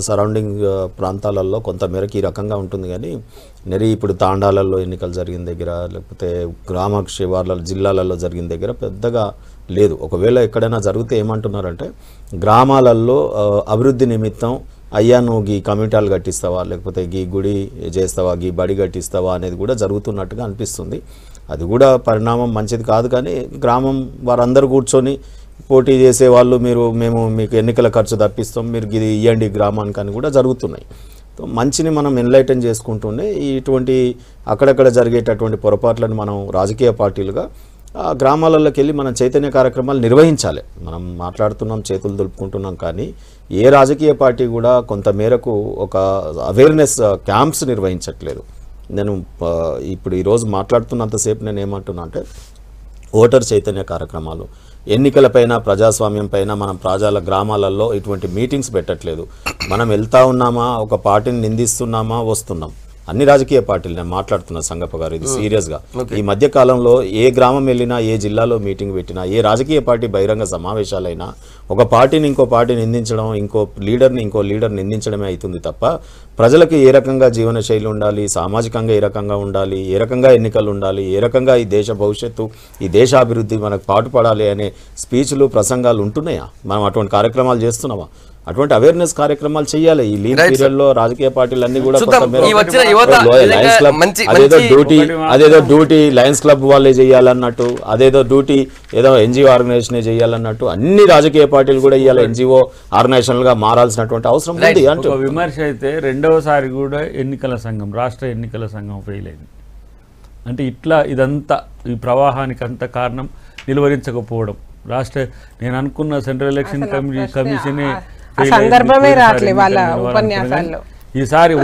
Speaker 4: సరౌండింగ్ ప్రాంతాలలో కొంత మేరకు ఈ రకంగా ఉంటుంది. కానీ ఇప్పుడు తాండాలలో ఎన్నికలు జరిగిన దగ్గర లేకపోతే గ్రామ శివార్ల జిల్లాలలో జరిగిన దగ్గర పెద్దగా లేదు. ఒకవేళ ఎక్కడైనా జరిగితే ఏమంటున్నారంటే గ్రామాలలో అభివృద్ధి నిమిత్తం అయ్యా నువ్వు గీ కమ్యూనిటాలు కట్టిస్తావా, లేకపోతే గీ గుడి చేస్తావా, గీ బడి కట్టిస్తావా అనేది కూడా జరుగుతున్నట్టుగా అనిపిస్తుంది. అది కూడా పరిణామం మంచిది కాదు. కానీ గ్రామం వారందరూ కూర్చొని పోటీ చేసే వాళ్ళు మేము మీకు ఎన్నికల ఖర్చు తప్పిస్తాం, మీరు ఇది ఇవ్వండి గ్రామానికి అని కూడా జరుగుతున్నాయి. మంచిని మనం ఎన్లైటన్ చేసుకుంటూనే ఇటువంటి అక్కడక్కడ జరిగేటటువంటి పొరపాట్లను మనం రాజకీయ పార్టీలుగా ఆ గ్రామాలలోకి వెళ్ళి మనం చైతన్య కార్యక్రమాలు నిర్వహించాలి. మనం మాట్లాడుతున్నాం, చేతులు దులుపుకుంటున్నాం, కానీ ఏ రాజకీయ పార్టీ కూడా కొంత మేరకు ఒక అవేర్నెస్ క్యాంప్స్ నిర్వహించట్లేదు. నేను ఇప్పుడు ఈరోజు మాట్లాడుతున్నంతసేపు నేను ఏమంటున్నా అంటే ఓటర్ చైతన్య కార్యక్రమాలు, ఎన్నికలపైన, ప్రజాస్వామ్యం పైన మనం ప్రజల గ్రామాలలో ఇటువంటి మీటింగ్స్ పెట్టట్లేదు. మనం వెళ్తా ఉన్నామా, ఒక పార్టీని నిందిస్తున్నామా, వస్తున్నాం. అన్ని రాజకీయ పార్టీలు నేను మాట్లాడుతున్నా సంగప్ప గారు, ఇది సీరియస్గా. ఈ మధ్య కాలంలో ఏ గ్రామం వెళ్ళినా, ఏ జిల్లాలో మీటింగ్ పెట్టినా, ఏ రాజకీయ పార్టీ బహిరంగ సమావేశాలైనా ఒక పార్టీని ఇంకో పార్టీ నిందించడం, ఇంకో లీడర్ నిందించడమే అవుతుంది తప్ప ప్రజలకు ఏ రకంగా జీవనశైలి ఉండాలి, సామాజికంగా ఏ రకంగా ఉండాలి, ఏ రకంగా ఎన్నికలు ఉండాలి, ఏ రకంగా ఈ దేశ భవిష్యత్తు, ఈ దేశాభివృద్ధి మనకు పాటుపడాలి అనే స్పీచ్లు, ప్రసంగాలు ఉంటున్నాయా? మనం అటువంటి కార్యక్రమాలు చేస్తున్నామా? అటువంటి అవేర్నెస్ కార్యక్రమాలు చేయాలి. ఈ లీడ్ పీరియడ్ లో రాజకీయ పార్టీలన్నీ కూడా అదేదో డ్యూటీ లయన్స్ క్లబ్ వాళ్ళే చేయాలన్నట్టు, అదేదో డ్యూటీ ఏదో ఎన్జిఓ ఆర్గనైజేషన్ చేయాలన్నట్టు అన్ని రాజకీయ పార్టీలు కూడా ఇవాళ ఎన్జిఓ ఆర్గనైజేషన్ గా మారాల్సినటువంటి అవసరం ఉంది అంటూ
Speaker 3: విమర్శ అయితే రెండవసారి కూడా రాష్ట్ర ఎన్నికల సంఘం ఫెయిల్ అయింది. అంటే ఇట్లా ఇదంతా ఈ ప్రవాహానికి అంత కారణం నిలువరించకపోవడం. నేను అనుకున్న సెంట్రల్ ఎలక్షన్ కమిషనే
Speaker 2: సందర్భమే రావట్లే వాళ్ళ ఉపన్యాసాల్లో.
Speaker 1: ఈసారి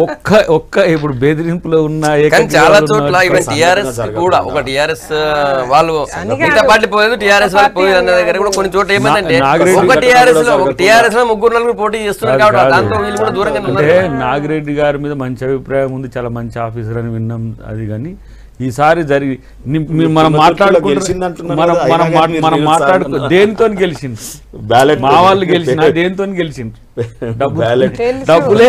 Speaker 1: ఒక్క ఇప్పుడు బెదిరింపులో ఉన్న చాలా చోట్ల ఈవెన్ టీఆర్ఎస్ కూడా ఒక టీఆర్ఎస్ వాళ్ళు మిగతా పార్టీ పోలేదు, టీఆర్ఎస్ వాళ్ళు పోయేది అన్న దగ్గర కూడా కొన్ని చోట్ల ఏమైందంటే ఒక టీఆర్ఎస్ లో 3-4 పోటీ చేస్తున్నారు కాబట్టి దాంతో వీళ్ళు కూడా దూరంగా
Speaker 3: అంటే నాగిరెడ్డి గారి మీద మంచి అభిప్రాయం ఉంది, చాలా మంచి ఆఫీసర్ అని విన్నాం. అది కానీ ఈసారి జరిగి మనం మాట్లాడుకో దేనితో గెలిచింది, మా వాళ్ళు గెలిచిన దేనితో గెలిచింది, డబ్బులే.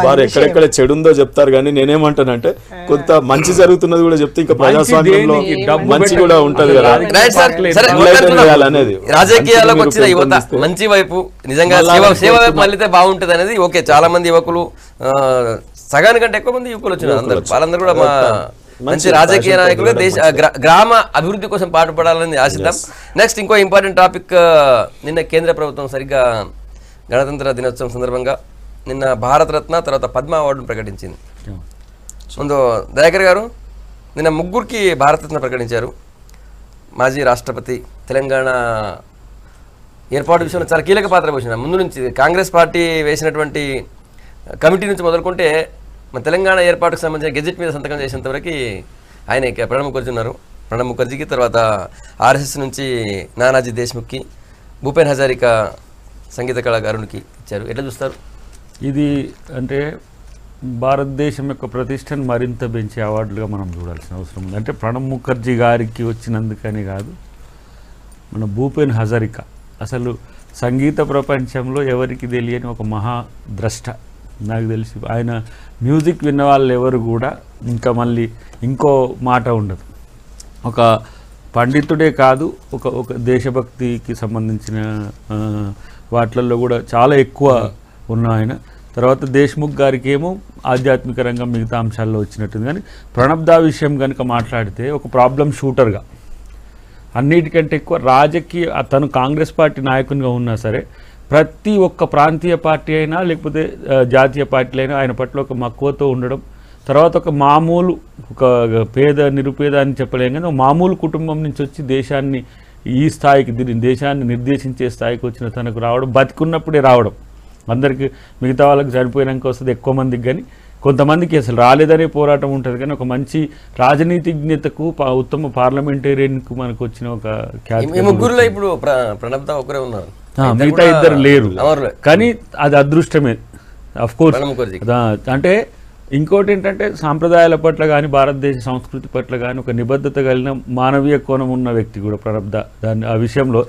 Speaker 4: వారు ఎక్కడెక్కడ చెడు ఉందో చెప్తారు, కానీ నేనేమంటానంటే కొంత మంచి జరుగుతున్నది కూడా చెప్తే ఇంకా ప్రజాస్వామ్యంలో మంచి కూడా ఉంటది కదా
Speaker 1: అనేది. రాజకీయాల్లోకి వచ్చిన యువత మంచి వైపు, నిజంగా సేవ వైపు మళ్ళీ బాగుంటది అనేది ఓకే. చాలా మంది యువకులు, సగానికంటే ఎక్కువ మంది యువకులు వచ్చినారు, వాళ్ళందరూ కూడా మంచి రాజకీయ నాయకులు, దేశ గ్రామ అభివృద్ధి కోసం పాటుపడాలని ఆశిద్దాం. నెక్స్ట్ ఇంకో ఇంపార్టెంట్ టాపిక్, నిన్న కేంద్ర ప్రభుత్వం సరిగ్గా గణతంత్ర దినోత్సవం సందర్భంగా నిన్న భారతరత్న తర్వాత పద్మ అవార్డును ప్రకటించింది. ముందు దయాకర్ గారు, నిన్న 3 భారతరత్న ప్రకటించారు. మాజీ రాష్ట్రపతి, తెలంగాణ ఏర్పాటు విషయంలో చాలా కీలక పాత్ర పోసిన, ముందు నుంచి కాంగ్రెస్ పార్టీ వేసినటువంటి కమిటీ నుంచి మొదలుకుంటే మన తెలంగాణ ఏర్పాటుకు సంబంధించిన గెజెట్ మీద సంతకం చేసేంతవరకు ఆయన ప్రణబ్ ముఖర్జీ ఉన్నారు. ప్రణబ్ ముఖర్జీకి తర్వాత ఆర్ఎస్ఎస్ నుంచి నానాజీ దేశ్ముఖ్కి, భూపేన్ హజారికా సంగీత కళాకారునికి ఇచ్చారు. ఎట్లా చూస్తారు?
Speaker 3: ఇది అంటే భారతదేశం యొక్క ప్రతిష్టను మరింత పెంచే అవార్డులుగా మనం చూడాల్సిన అవసరం ఉంది. అంటే ప్రణబ్ ముఖర్జీ గారికి వచ్చినందుకని కాదు, మన భూపేన్ హజారికా అసలు సంగీత ప్రపంచంలో ఎవరికి తెలియని ఒక మహాద్రష్ట. నాకు తెలిసి ఆయన మ్యూజిక్ విన్న వాళ్ళు ఎవరు కూడా ఇంకా మళ్ళీ ఇంకో మాట ఉండదు. ఒక పండితుడే కాదు, ఒక దేశభక్తికి సంబంధించిన వాటిల్లో కూడా చాలా ఎక్కువ ఉన్న ఆయన. తర్వాత దేశ్ముఖ్ గారికి ఏమో ఆధ్యాత్మిక రంగం మిగతా అంశాల్లో వచ్చినట్టుంది. కానీ ప్రణబ్ దా విషయం కనుక మాట్లాడితే ఒక ప్రాబ్లం షూటర్గా, అన్నిటికంటే ఎక్కువ రాజకీయ, తను కాంగ్రెస్ పార్టీ నాయకునిగా ఉన్నా సరే ప్రతి ఒక్క ప్రాంతీయ పార్టీ అయినా లేకపోతే జాతీయ పార్టీలు అయినా ఆయన పట్ల ఒక మక్కువతో ఉండడం. తర్వాత ఒక మామూలు, ఒక నిరుపేద అని చెప్పలేం కానీ మామూలు కుటుంబం నుంచి వచ్చి దేశాన్ని ఈ స్థాయికి, దేశాన్ని నిర్దేశించే స్థాయికి వచ్చిన తనకు రావడం, బతికున్నప్పుడే రావడం. అందరికీ మిగతా వాళ్ళకి చనిపోయినాక వస్తుంది ఎక్కువ మందికి, కానీ కొంతమందికి అసలు రాలేదనే పోరాటం ఉంటుంది. కానీ ఒక మంచి రాజనీతిజ్ఞతకు, ఉత్తమ పార్లమెంటేరియన్కు మనకు వచ్చిన ఒక ఖ్యాతి.
Speaker 1: ముగ్గురులో ఇప్పుడు ప్రణబ్ దా ఒకరే ఉన్నారు,
Speaker 3: మిగతా ఇద్దరు లేరు. కానీ అది అదృష్టమే అఫ్ కోర్స్. అంటే ఇంకోటి ఏంటంటే సాంప్రదాయాల పట్ల కానీ భారతదేశ సంస్కృతి పట్ల కానీ ఒక నిబద్ధత కలిగిన మానవీయ కోణం ఉన్న వ్యక్తి కూడా ప్రణబ్ దా. ఆ విషయంలో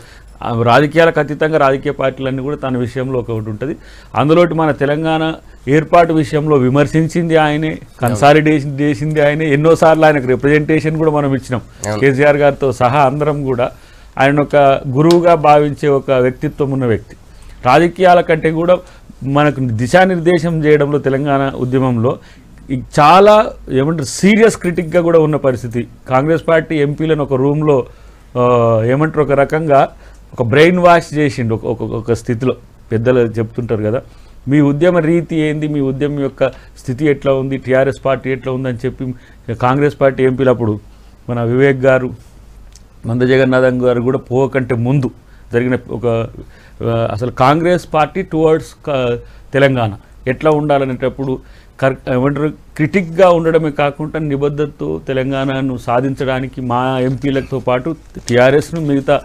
Speaker 3: రాజకీయాలకు అతీతంగా రాజకీయ పార్టీలన్నీ కూడా తన విషయంలో ఒకటి ఉంటుంది. అందులోటి మన తెలంగాణ ఏర్పాటు విషయంలో విమర్శించింది ఆయనే, కన్సాలిడేషన్ చేసింది ఆయనే, ఎన్నోసార్లు ఆయనకు రిప్రజెంటేషన్ కూడా మనం ఇచ్చినాం. కేసీఆర్ గారితో సహా అందరం కూడా ఆయన ఒక గురువుగా భావించే ఒక వ్యక్తిత్వం ఉన్న వ్యక్తి. రాజకీయాల కంటే కూడా మనకు దిశానిర్దేశం చేయడంలో తెలంగాణ ఉద్యమంలో చాలా ఏమంటారు సీరియస్ క్రిటిక్గా కూడా ఉన్న పరిస్థితి. కాంగ్రెస్ పార్టీ ఎంపీలను ఒక రూమ్లో ఏమంటారు ఒక రకంగా ఒక బ్రెయిన్ వాష్ చేసిండు ఒక స్థితిలో. పెద్దలు చెప్తుంటారు కదా, మీ ఉద్యమ రీతి ఏంది, మీ ఉద్యమం యొక్క స్థితి ఎట్లా ఉంది, టీఆర్ఎస్ పార్టీ ఎట్లా ఉందని చెప్పి కాంగ్రెస్ పార్టీ ఎంపీలు అప్పుడు మన వివేక్ గారు, మంద జగన్నాథం గారు కూడా పోకంటే ముందు జరిగిన ఒక అసలు కాంగ్రెస్ పార్టీ టువర్డ్స్ తెలంగాణ ఎట్లా ఉండాలనేటప్పుడు ఏమంటారు క్రిటిక్గా ఉండడమే కాకుండా నిబద్ధతతో తెలంగాణను సాధించడానికి మా ఎంపీలతో పాటు టీఆర్ఎస్ను మిగతా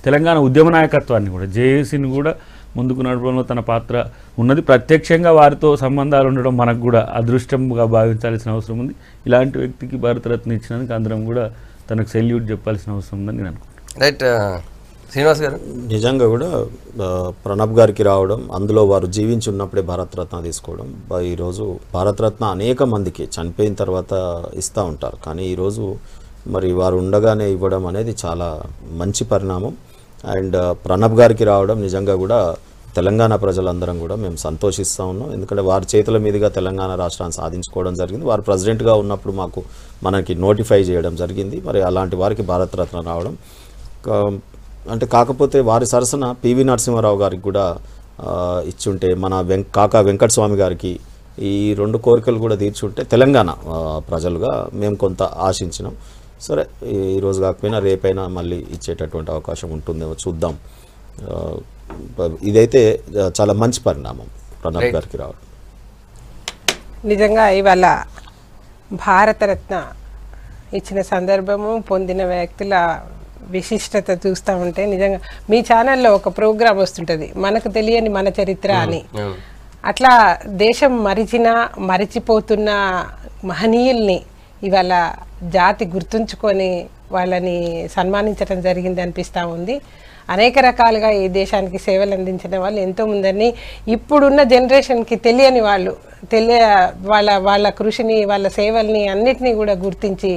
Speaker 3: తెలంగాణ ఉద్యమ నాయకత్వాన్ని కూడా జేఏసీని కూడా ముందుకు నడపడంలో తన పాత్ర ఉన్నది. ప్రత్యక్షంగా వారితో సంబంధాలు ఉండడం మనకు కూడా అదృష్టంగా భావించాల్సిన అవసరం ఉంది. ఇలాంటి వ్యక్తికి భారతరత్న ఇచ్చినందుకు అందరం కూడా తనకు సెల్యూట్ చెప్పాల్సిన అవసరం ఉందని నేను అనుకుంటున్నాను.
Speaker 1: రైట్ శ్రీనివాస్ గారు,
Speaker 4: నిజంగా కూడా ప్రణబ్ గారికి రావడం, అందులో వారు జీవించి ఉన్నప్పుడే భారతరత్న తీసుకోవడం, ఈరోజు భారతరత్న అనేక మందికి చనిపోయిన తర్వాత ఇస్తూ ఉంటారు, కానీ ఈరోజు మరి వారు ఉండగానే ఇవ్వడం అనేది చాలా మంచి పరిణామం. అండ్ ప్రణబ్ గారికి రావడం నిజంగా కూడా తెలంగాణ ప్రజలందరం కూడా మేము సంతోషిస్తూ ఉన్నాం. ఎందుకంటే వారి చేతుల మీదుగా తెలంగాణ రాష్ట్రాన్ని సాధించుకోవడం జరిగింది. వారు ప్రెసిడెంట్గా ఉన్నప్పుడు మనకి నోటిఫై చేయడం జరిగింది. మరి అలాంటి వారికి భారతరత్న రావడం అంటే కాకపోతే వారి సరసన పివి నరసింహారావు గారికి కూడా ఇచ్చుంటే, మన కాకా వెంకటస్వామి గారికి ఈ 2 కోరికలు కూడా తీర్చుంటే తెలంగాణ ప్రజలుగా మేము కొంత ఆశించినాం. సరే, ఈరోజు కాకపోయినా రేపైనా మళ్ళీ ఇచ్చేటటువంటి అవకాశం ఉంటుందేమో చూద్దాం. ఇదైతే చాలా మంచి పరిణామం ప్రణబ్ గారికి రావడం.
Speaker 2: నిజంగా ఇవాళ భారతరత్న ఇచ్చిన సందర్భము, పొందిన వ్యక్తుల విశిష్టత చూస్తూ ఉంటే నిజంగా మీ ఛానల్లో ఒక ప్రోగ్రాం వస్తుంటుంది, మనకు తెలియని మన చరిత్ర అని. అట్లా దేశం మరిచిపోతున్న మహనీయుల్ని ఇవాళ జాతి గుర్తుంచుకొని వాళ్ళని సన్మానించడం జరిగింది అనిపిస్తూ ఉంది. అనేక రకాలుగా ఈ దేశానికి సేవలు అందించిన వాళ్ళు ఎంతోమందని ఇప్పుడున్న జనరేషన్కి తెలియని వాళ్ళు వాళ్ళ కృషిని, వాళ్ళ సేవల్ని అన్నిటినీ కూడా గుర్తించి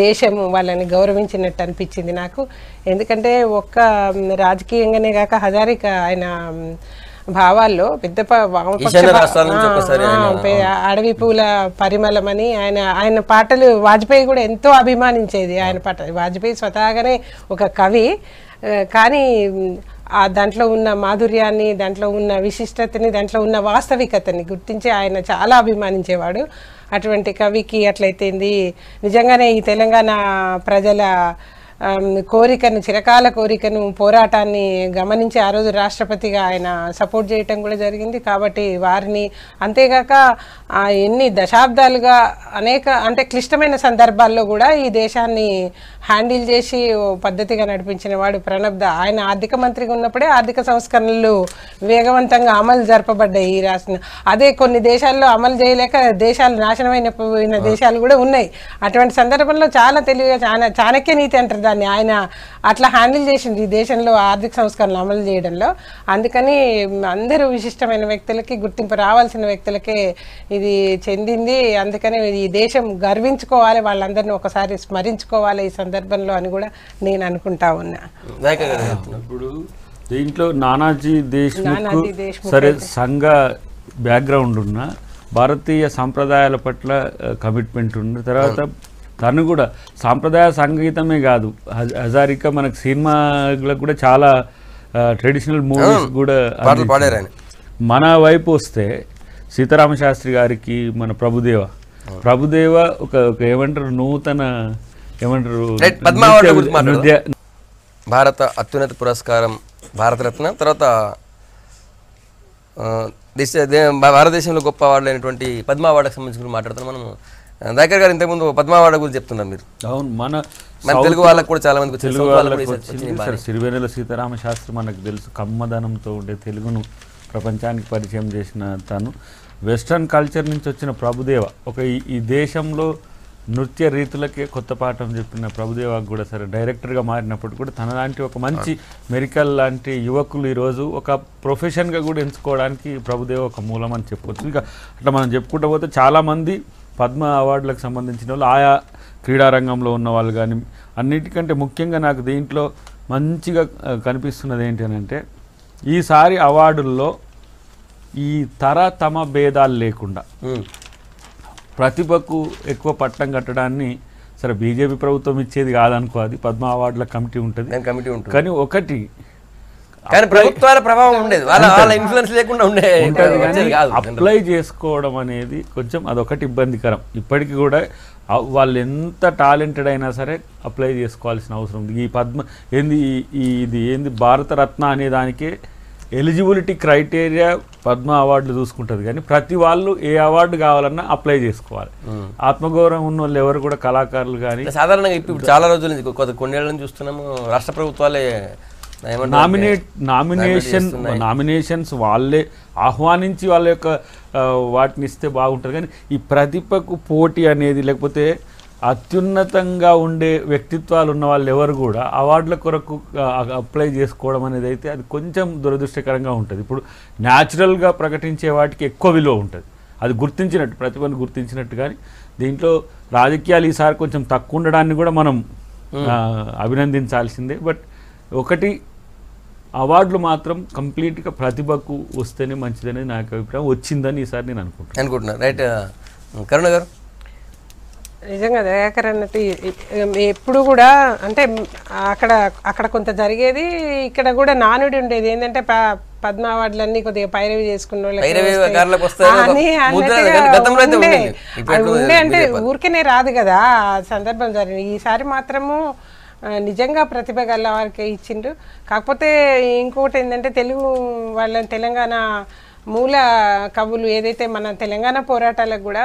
Speaker 2: దేశము వాళ్ళని గౌరవించినట్టు అనిపించింది నాకు. ఎందుకంటే ఒక్క రాజకీయంగానే కాక హజారిక ఆయన భావాల్లో పెద్ద అడవి పూల పరిమళమని ఆయన పాటలు వాజ్పేయి కూడా ఎంతో అభిమానించేది. ఆయన పాట వాజ్పేయి స్వతహాగానే ఒక కవి, కానీ దాంట్లో ఉన్న మాధుర్యాన్ని, దాంట్లో ఉన్న విశిష్టతని, దాంట్లో ఉన్న వాస్తవికతని గుర్తించి ఆయన చాలా అభిమానించేవాడు. అటువంటి కవికి అట్లయితేంది నిజంగానే ఈ తెలంగాణ ప్రజల కోరికను, చిరకాల కోరికను, పోరాటాన్ని గమనించి ఆ రోజు రాష్ట్రపతిగా ఆయన సపోర్ట్ చేయటం కూడా జరిగింది. కాబట్టి వారిని, అంతేగాక ఎన్ని దశాబ్దాలుగా అనేక అంటే క్లిష్టమైన సందర్భాల్లో కూడా ఈ దేశాన్ని హ్యాండిల్ చేసి పద్ధతిగా నడిపించిన వాడు ప్రణబ్. ఆయన ఆర్థిక మంత్రిగా ఉన్నప్పుడే ఆర్థిక సంస్కరణలు వేగవంతంగా అమలు జరపబడ్డాయి ఈ రాష్ట్రం. అదే కొన్ని దేశాల్లో అమలు చేయలేక దేశాలు నాశనమైన దేశాలు కూడా ఉన్నాయి. అటువంటి సందర్భంలో చాలా తెలివిగా, చాణక్య నీతి అంటారు దాన్ని, ఆయన అట్లా హ్యాండిల్ చేసింది ఈ దేశంలో ఆర్థిక సంస్కరణలు అమలు చేయడంలో. అందుకని అందరూ విశిష్టమైన వ్యక్తులకి, గుర్తింపు రావాల్సిన వ్యక్తులకే ఇది చెందింది. అందుకని ఈ దేశం గర్వించుకోవాలి, వాళ్ళందరినీ ఒకసారి స్మరించుకోవాలి ఈ సందర్భంలో అని కూడా నేను అనుకుంటా ఉన్నా.
Speaker 3: ఇప్పుడు దీంట్లో నానాజీ దేశ్ముఖ్ సరే సంఘ బ్యాక్గ్రౌండ్ ఉన్న భారతీయ సంప్రదాయాల పట్ల కమిట్మెంట్ ఉన్న తర్వాత తను కూడా సాంప్రదాయ సంగీతమే కాదు, హజారిక మనకు సినిమాలకు కూడా చాలా ట్రెడిషనల్ మూవీస్ కూడా
Speaker 1: పాడారు.
Speaker 3: మన వైపు వస్తే సీతారామ శాస్త్రి గారికి మన ప్రభుదేవ ఒక ఏమంటారు నూతన ఏమంటారు
Speaker 1: భారత అత్యున్నత పురస్కారం భారతరత్న, తర్వాత భారతదేశంలో గొప్ప అవార్డులు అయినటువంటి పద్మ అవార్డుకి సంబంధించి మాట్లాడుతున్నాం మనము. దయాకర్ గారు ఇంతకుముందు పద్మ అవార్డు గురించి చెప్తున్నారు మీరు.
Speaker 3: అవును, మన
Speaker 1: తెలుగు వాళ్ళకు కూడా చాలా మంది
Speaker 3: తెలుగు వాళ్ళకి సిరివెన్నెల సీతారామ శాస్త్రి మనకు తెలుసు, కమ్మదనంతో ఉండే తెలుగును ప్రపంచానికి పరిచయం చేసిన తను. వెస్ట్రన్ కల్చర్ నుంచి వచ్చిన ప్రభుదేవ ఒక ఈ దేశంలో నృత్య రీతులకే కొత్త పాఠం చెప్పిన ప్రభుదేవాకు కూడా సరే డైరెక్టర్గా మారినప్పుడు కూడా తన లాంటి ఒక మంచి మెరికల్ లాంటి యువకులు ఈరోజు ఒక ప్రొఫెషన్గా కూడా ఎంచుకోవడానికి ప్రభుదేవ ఒక మూలం అని చెప్పవచ్చు. ఇంకా అట్లా మనం చెప్పుకుంటూ పోతే చాలామంది పద్మ అవార్డులకు సంబంధించిన వాళ్ళు ఆయా క్రీడారంగంలో ఉన్న వాళ్ళు కానీ, అన్నిటికంటే ముఖ్యంగా నాకు దీంట్లో మంచిగా కనిపిస్తున్నది ఏంటి అని అంటే ఈసారి అవార్డుల్లో ఈ తమ భేదాలు లేకుండా ప్రతిభకు ఎక్కువ పట్టం కట్టడాన్ని సరే బీజేపీ ప్రభుత్వం ఇచ్చేది కాదనుకో, అది పద్మ అవార్డుల కమిటీ ఉంటుంది. కానీ ఒకటి
Speaker 1: కానీ ప్రభుత్వాల ప్రభావం ఉండేది, వాళ్ళ ఇన్ఫ్లుయెన్స్ లేకుండా
Speaker 3: ఉంటుంది. కానీ అప్లై చేసుకోవడం అనేది కొంచెం అదొకటి ఇబ్బందికరం. ఇప్పటికీ కూడా వాళ్ళు ఎంత టాలెంటెడ్ అయినా సరే అప్లై చేసుకోవాల్సిన అవసరం ఉంది. ఈ పద్మ ఇది ఏంది భారతరత్న అనే దానికే ఎలిజిబిలిటీ క్రైటీరియా పద్మ అవార్డులు చూసుకుంటుంది. కానీ ప్రతి వాళ్ళు ఏ అవార్డు కావాలన్నా అప్లై చేసుకోవాలి. ఆత్మగౌరవం ఉన్న వాళ్ళు ఎవరు కూడా కళాకారులు కానీ
Speaker 1: సాధారణంగా ఇప్పుడు చాలా రోజుల నుంచి కొన్నేళ్ళ నుంచి చూస్తున్నాము రాష్ట్ర ప్రభుత్వాలే
Speaker 3: నామినేషన్స్ వాళ్ళే ఆహ్వానించి వాళ్ళ యొక్క వాటిని ఇస్తే బాగుంటుంది. కానీ ఈ ప్రతిభకు పోటీ అనేది లేకపోతే అత్యున్నతంగా ఉండే వ్యక్తిత్వాలు ఉన్న వాళ్ళు ఎవరు కూడా అవార్డుల కొరకు అప్లై చేసుకోవడం అనేది అయితే అది కొంచెం దురదృష్టకరంగా ఉంటుంది. ఇప్పుడు న్యాచురల్గా ప్రకటించే వాటికి ఎక్కువ విలువ ఉంటుంది, అది గుర్తించినట్టు ప్రతిభను గుర్తించినట్టు. కానీ దీంట్లో రాజకీయాలు ఈసారి కొంచెం తక్కువ ఉండడాన్ని కూడా మనం అభినందించాల్సిందే. బట్ ఒకటి అవార్డులు మాత్రం కంప్లీట్గా ప్రతిభకు వస్తేనే మంచిదనేది నాకు అభిప్రాయం. వచ్చిందని ఈసారి నేను అనుకుంటున్నాను.
Speaker 1: రైట్ కరుణ గారు,
Speaker 2: నిజంగా దయాకర్ అన్నట్టు ఎప్పుడు కూడా అంటే అక్కడ కొంత జరిగేది, ఇక్కడ కూడా నానుడి ఉండేది ఏంటంటే పద్మ అవార్డులన్నీ కొద్దిగా పైరవి చేసుకున్న ఉండే అంటే ఊరికేనే రాదు కదా సందర్భం జరిగింది. ఈసారి మాత్రము నిజంగా ప్రతిభ గల వారికి ఇచ్చిండ్రు. కాకపోతే ఇంకోటి ఏంటంటే తెలుగు వాళ్ళ తెలంగాణ మూల కవులు ఏదైతే మన తెలంగాణ పోరాటాలకు కూడా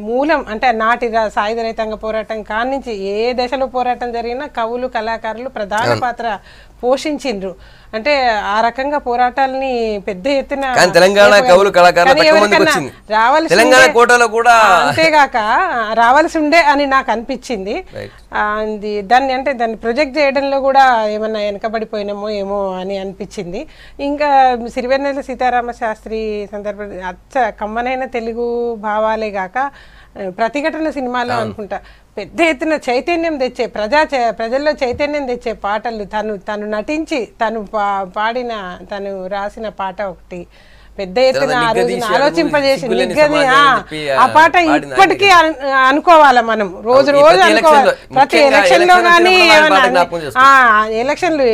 Speaker 2: మూలం అంటే నాటి సాయుధ రైతాంగ పోరాటం కానించి ఏ దశలో పోరాటం జరిగినా కవులు కళాకారులు ప్రధాన పాత్ర పోషించిండ్రు. అంటే ఆ రకంగా పోరాటాలని పెద్ద ఎత్తున
Speaker 1: తెలంగాణ కవులు
Speaker 2: అంతేగాక రావాల్సి ఉండే అని నాకు అనిపించింది. దాన్ని ప్రొజెక్ట్ చేయడంలో కూడా ఏమన్నా వెనకబడిపోయినామో ఏమో అని అనిపించింది. ఇంకా సిరివెన్నెల సీతారామ శాస్త్రి సందర్భం కమ్మనైన తెలుగు భావాలే గాక ప్రతిఘటన సినిమాలో అనుకుంటా పెద్ద ఎత్తున చైతన్యం తెచ్చే ప్రజల్లో చైతన్యం తెచ్చే పాటలు తను నటించి తను పాడిన తను రాసిన పాట ఒకటి పెద్ద ఎత్తున ఆ రోజున ఆలోచింపజేసి నిగ్గది ఆ పాట ఇప్పటికీ అనుకోవాలి మనం రోజు అనుకోవాలి. ప్రతి ఎలక్షన్ లో కానీ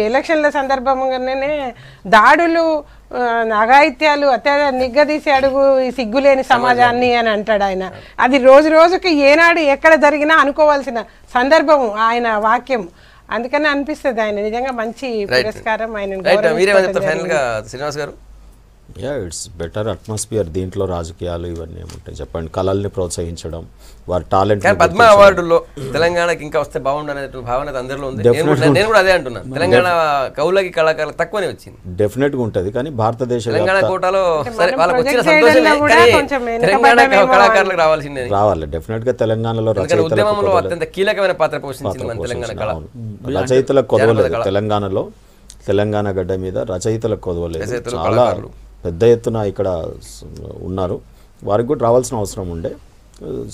Speaker 2: ఎలక్షన్ల సందర్భంగానే దాడులు అఘాయిత్యాలు నిగ్గదీసి అడుగు ఈ సిగ్గులేని సమాజాన్ని అని అంటాడు ఆయన. అది రోజు రోజుకి ఏనాడు ఎక్కడ జరిగినా అనుకోవాల్సిన సందర్భం ఆయన వాక్యం. అందుకని అనిపిస్తుంది ఆయన నిజంగా మంచి పురస్కారం ఆయన.
Speaker 4: It's better atmosphere. దీంట్లో రాజకీయాలు ఇవన్నీ ఏముంటాయి చెప్పండి, కళల్ని ప్రోత్సహించడం, వారి టాలెంట్.
Speaker 1: పద్మ అవార్డుల్లో తెలంగాణకి ఇంకా వస్తే బాగుండనే భావన అందరిలో ఉంది. నేను కూడా అదే అంటున్నాను, తెలంగాణ కవులకి కళాకారులకు తక్కువనే వచ్చింది.
Speaker 4: డెఫినెట్ గా ఉంటది. కానీ భారతదేశ
Speaker 1: తెలంగాణ కోటాలో వాళ్ళకి వచ్చిన కళాకారులకు
Speaker 4: రావాలి. డెఫినెట్ గా తెలంగాణలో
Speaker 1: ఉద్యమంలో అత్యంత కీలకమైన పాత్ర పోషించింది మన తెలంగాణ కళ.
Speaker 4: రచయితలకు కొదవలేదు తెలంగాణలో, తెలంగాణ గడ్డ మీద రచయితలకు కొదవలేదు. చాలా పెద్ద ఎత్తున ఇక్కడ ఉన్నారు, వారికి కూడా రావాల్సిన అవసరం ఉండే.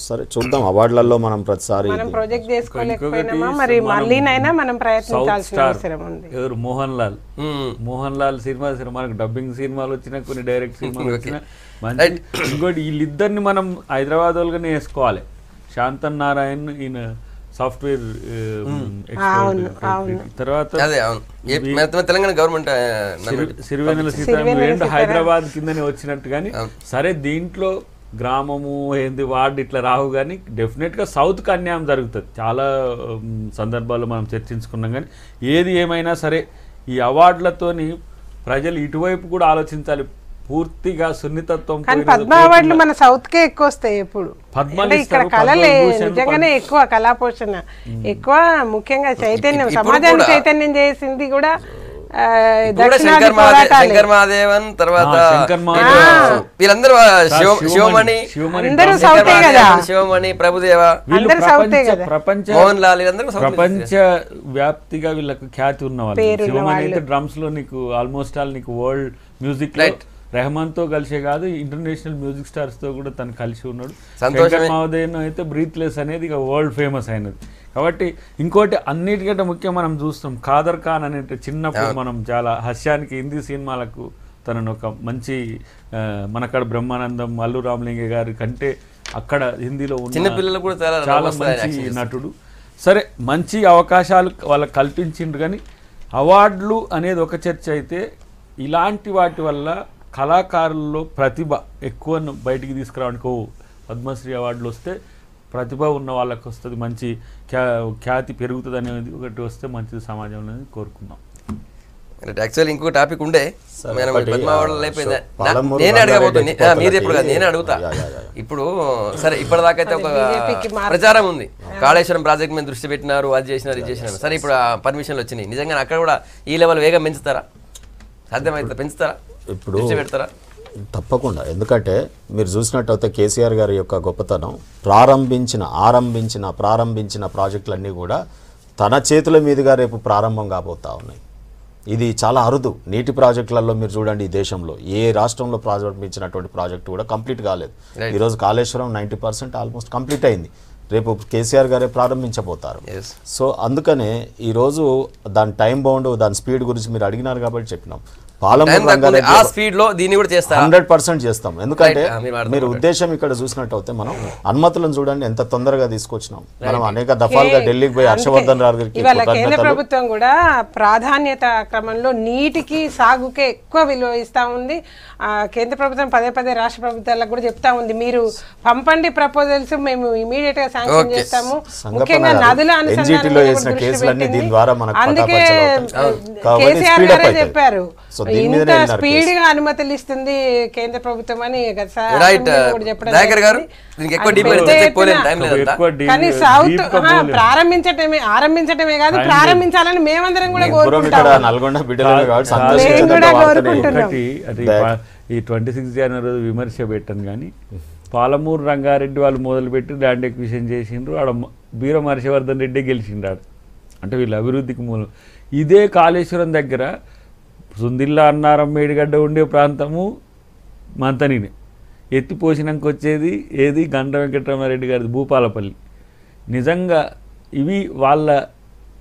Speaker 4: సరే చూద్దాం, అవార్డులలో మనం ప్రతిసారి
Speaker 2: ప్రాజెక్ట్ చేసుకోలేకపోయినామా మరి మళ్ళీనైనా మనం ప్రయత్నించాల్సిన అవసరం ఉంది.
Speaker 3: ఎవరు మోహన్ లాల్ సినిమా మనకు డబ్బింగ్ సినిమాలు వచ్చినా కొన్ని డైరెక్ట్ సినిమాలు వచ్చినా మంచి. ఇంకోటి వీళ్ళిద్దరిని మనం హైదరాబాద్ వాళ్ళగానే వేసుకోవాలి. శాంతన్ నారాయణ్ ఈయన సాఫ్ట్వేర్ తర్వాత
Speaker 1: తెలంగాణ గవర్నమెంట్
Speaker 3: సిరివెన్నెల సీతారామ హైదరాబాద్ కిందనే వచ్చినట్టు. కానీ సరే దీంట్లో గ్రామము ఏంది వార్డు ఇట్లా రావు. కానీ డెఫినెట్గా సౌత్కి అన్యాయం జరుగుతుంది చాలా సందర్భాల్లో మనం చర్చించుకున్నాం. కానీ ఏది ఏమైనా సరే ఈ అవార్డులతోని ప్రజలు ఇటువైపు కూడా ఆలోచించాలి. పూర్తిగా సున్నితత్వం.
Speaker 2: పద్మ అవార్డులు మన సౌత్ కే ఎక్కువ వస్తాయి ఎప్పుడు. ఇక్కడ కళలే నిజంగానే ఎక్కువ కళా పోషణ ఎక్కువ, ముఖ్యంగా చైతన్యం సమాజాన్ని చైతన్యం చేసింది కూడా దక్షిణాది పోరాటాలే.
Speaker 1: శంకర్ మహాదేవన్ తర్వాత
Speaker 3: శంకర్ మహాదేవన్.
Speaker 1: వీళ్ళందరూ శివమణి
Speaker 2: అందరూ సౌతే కదా,
Speaker 1: శివమణి ప్రభుదేవ
Speaker 3: వీళ్ళు
Speaker 2: అందరూ సౌతే కదా.
Speaker 3: ప్రపంచ
Speaker 1: మోహన్ లాల్ వీళ్ళందరూ సౌత్
Speaker 3: ప్రపంచ వ్యాప్తిగా వీళ్ళకి ఖ్యాతి ఉన్న వాళ్ళు. శివమణి అయితే డ్రమ్స్ లో నీకు ఆల్మోస్ట్ ఆల్ నీకు వరల్డ్ మ్యూజిక్ లో రెహమాన్ తో కలిసే కాదు ఇంటర్నేషనల్ మ్యూజిక్ స్టార్స్ తో కూడా తను కలిసి ఉన్నాడు. శంకర్ మహాదేవన్ అయితే బ్రీత్లెస్ అనేది ఇక వరల్డ్ ఫేమస్ అయినది. కాబట్టి ఇంకోటి అన్నిటికంటే ముఖ్యం మనం చూస్తాం ఖాదర్ ఖాన్ అనే చిన్నప్పుడు మనం చాలా హాస్యానికి హిందీ సినిమాలకు తనను ఒక మంచి మనకాడ బ్రహ్మానందం అల్లు రామలింగ గారి కంటే అక్కడ హిందీలో
Speaker 1: చిన్నపిల్లలు కూడా
Speaker 3: చాలా మంచి నటుడు. సరే మంచి అవకాశాలు వాళ్ళకి కల్పించిండ్రు, కానీ అవార్డులు అనేది ఒక చర్చ అయితే ఇలాంటి వాటి వల్ల కళాకారుల్లో ప్రతిభ ఎక్కువ బయటికి తీసుకురావడానికి పద్మశ్రీ అవార్డులు వస్తే ప్రతిభ ఉన్న వాళ్ళకి వస్తుంది, మంచి ఖ్యాతి పెరుగుతుంది అనేది ఒకటి వస్తే మంచిది సమాజంలో కోరుకుందాం.
Speaker 1: యాక్చువల్లీ ఇంకొక టాపిక్ ఉండే నేనే అడగబోతుంది, మీరు ఎప్పుడు కాదు నేనే అడుగుతా. ఇప్పుడు సరే ఇప్పటిదాకా అయితే ఒక ప్రచారం ఉంది, కాళేశ్వరం ప్రాజెక్ట్ మీద దృష్టి పెట్టినారు, అది చేసినారు, ఇది చేసినారు. సరే ఇప్పుడు పర్మిషన్లు వచ్చినాయి, నిజంగా అక్కడ కూడా ఈ లెవెల్ వేగం పెంచుతారా? సాధ్యమైతే పెంచుతారా?
Speaker 4: ఇప్పుడు
Speaker 1: దృష్టి పెడతారా?
Speaker 4: తప్పకుండా. ఎందుకంటే మీరు చూసినట్టయితే కేసీఆర్ గారి యొక్క గొప్పతనం ప్రారంభించిన ప్రాజెక్టులన్నీ కూడా తన చేతుల మీదుగా రేపు ప్రారంభం కాబోతా ఉన్నాయి. ఇది చాలా అరుదు. నీటి ప్రాజెక్టులలో మీరు చూడండి, ఈ దేశంలో ఏ రాష్ట్రంలో ప్రారంభించినటువంటి ప్రాజెక్టు కూడా కంప్లీట్ కాలేదు. ఈరోజు కాళేశ్వరం 90% ఆల్మోస్ట్ కంప్లీట్ అయింది, రేపు కేసీఆర్ గారే ప్రారంభించబోతారు. సో అందుకనే ఈరోజు దాని టైం బౌండ్, దాని స్పీడ్ గురించి మీరు అడిగినారు కాబట్టి చెప్పినాం. పాలమూరు రంగారెడ్డి 100% చేస్తాం. ఎందుకంటే మీరు ఉద్దేశం ఇక్కడ చూసినట్టయితే మనం అనుమతులను చూడండి ఎంత తొందరగా తీసుకొచ్చినాం. మనం అనేక దఫాలుగా ఢిల్లీకి పోయి హర్షవర్ధన్ రావు గారికి
Speaker 2: కేంద్ర ప్రభుత్వం కూడా ప్రాధాన్యత క్రమంలో నీటికి సాగుకే ఎక్కువ విలువ ఇస్తా ఉంది. కేంద్ర ప్రభుత్వం పదే రాష్ట్ర ప్రభుత్వాలకు కూడా చెప్తా ఉంది, మీరు పంపండి ప్రపోజల్స్, మేము ఇమీడియట్ గా శాంక్షన్ చేస్తాము. ముఖ్యంగా నదుల అందుకే కేసీఆర్ గారే చెప్పారు ఇంత స్పీడ్ గా అనుమతులు ఇస్తుంది కేంద్ర ప్రభుత్వం అని కానీ సౌత్ ఆరంభించటమే కాదు, ప్రారంభించాలని మేమందరం కూడా కోరుకుంటున్నాం.
Speaker 3: ఈ 26 జనవరి రోజు విమర్శ పెట్టాను, కానీ పాలమూరు రంగారెడ్డి వాళ్ళు మొదలుపెట్టి ల్యాండ్ ఎక్విజిషన్ చేసిండ్రు, ఆడ బీరం హర్షవర్ధన్ రెడ్డి గెలిచిండాడు. అంటే వీళ్ళ అభివృద్ధికి మూలం ఇదే. కాళేశ్వరం దగ్గర సుందిల్లా అన్నారం మేడిగడ్డ ఉండే ప్రాంతము మంతనినే, ఎత్తిపోసినాక వచ్చేది ఏది గంట వెంకటరామారెడ్డి గారిది భూపాలపల్లి. నిజంగా ఇవి వాళ్ళ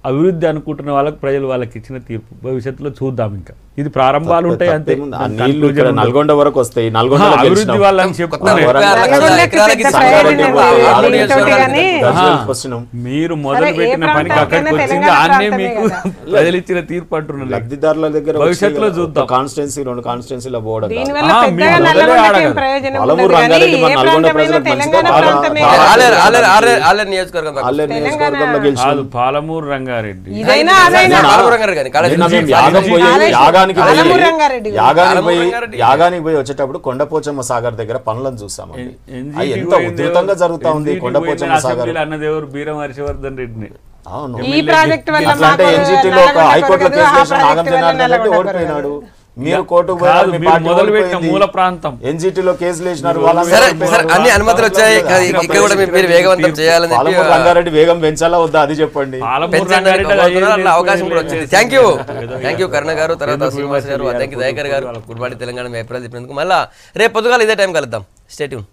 Speaker 3: అభివృద్ధి అనుకుంటున్న వాళ్ళకి ప్రజలు వాళ్ళకి ఇచ్చిన తీర్పు. భవిష్యత్తులో చూద్దాం, ఇంకా ఇది ప్రారంభాలు ఉంటాయి అంతే.
Speaker 4: నల్గొండ వరకు వస్తాయి,
Speaker 3: అభివృద్ధి వాళ్ళని చెప్పుకునే మీరు మొదలు పెట్టిన పనికి అక్కడికి వచ్చింది ఆన్నే మీకు ప్రజలు ఇచ్చిన తీర్పు అంటున్నారు.
Speaker 4: లబ్ధిదారుల దగ్గర
Speaker 3: భవిష్యత్తులో చూద్దాం.
Speaker 4: కాన్స్టిట్యున్సీ 2 కాన్స్టిట్యున్సీలో పోవడం
Speaker 3: పాలమూరు రంగారెడ్డి
Speaker 4: యాగానికి పోయి వచ్చేటప్పుడు కొండపోచమ్మ సాగర్ దగ్గర పనులను చూసామండి. ఎంత ఉధృతంగా జరుగుతా ఉంది కొండపోచమ్మ సాగర్.
Speaker 3: అన్నదేవరు బీరం హర్షవర్ధన్ రెడ్డిని.
Speaker 4: అవును,
Speaker 2: ఈ ప్రాజెక్ట్ వల్ల
Speaker 4: అట్లా ఎన్జిటిలో ఒక హైకోర్టులో కేసు వేసిన నాగం జనార్దన్ రెడ్డి ఓడిపోయినాడు. మీరు కోర్టుకు పోయారు, మీ పార్టీ
Speaker 3: మొదలుపెట్టిన మూల ప్రాంతం
Speaker 4: ఎన్జిటిలో కేసులు వేసినారు.
Speaker 1: అన్ని అనుమతులు వచ్చాయి, ఇక్కడ కూడా మీరు వేగవంతం చేయాలని
Speaker 4: రంగారెడ్డి వేగం పెంచాలా వద్దా అది చెప్పండి.
Speaker 1: అవకాశం కూడా వచ్చింది. థ్యాంక్ యూ కరుణ గారు, తర్వాత శ్రీనివాస్ గారు, థ్యాంక్ యూ దయాకర్ గారు. గుడ్ మార్నింగ్ తెలంగాణ మీ అభిప్రాయం చెప్పినందుకు. మళ్ళీ రేపు పొద్దుగాల ఇదే టైం కలుద్దాం. Stay tune.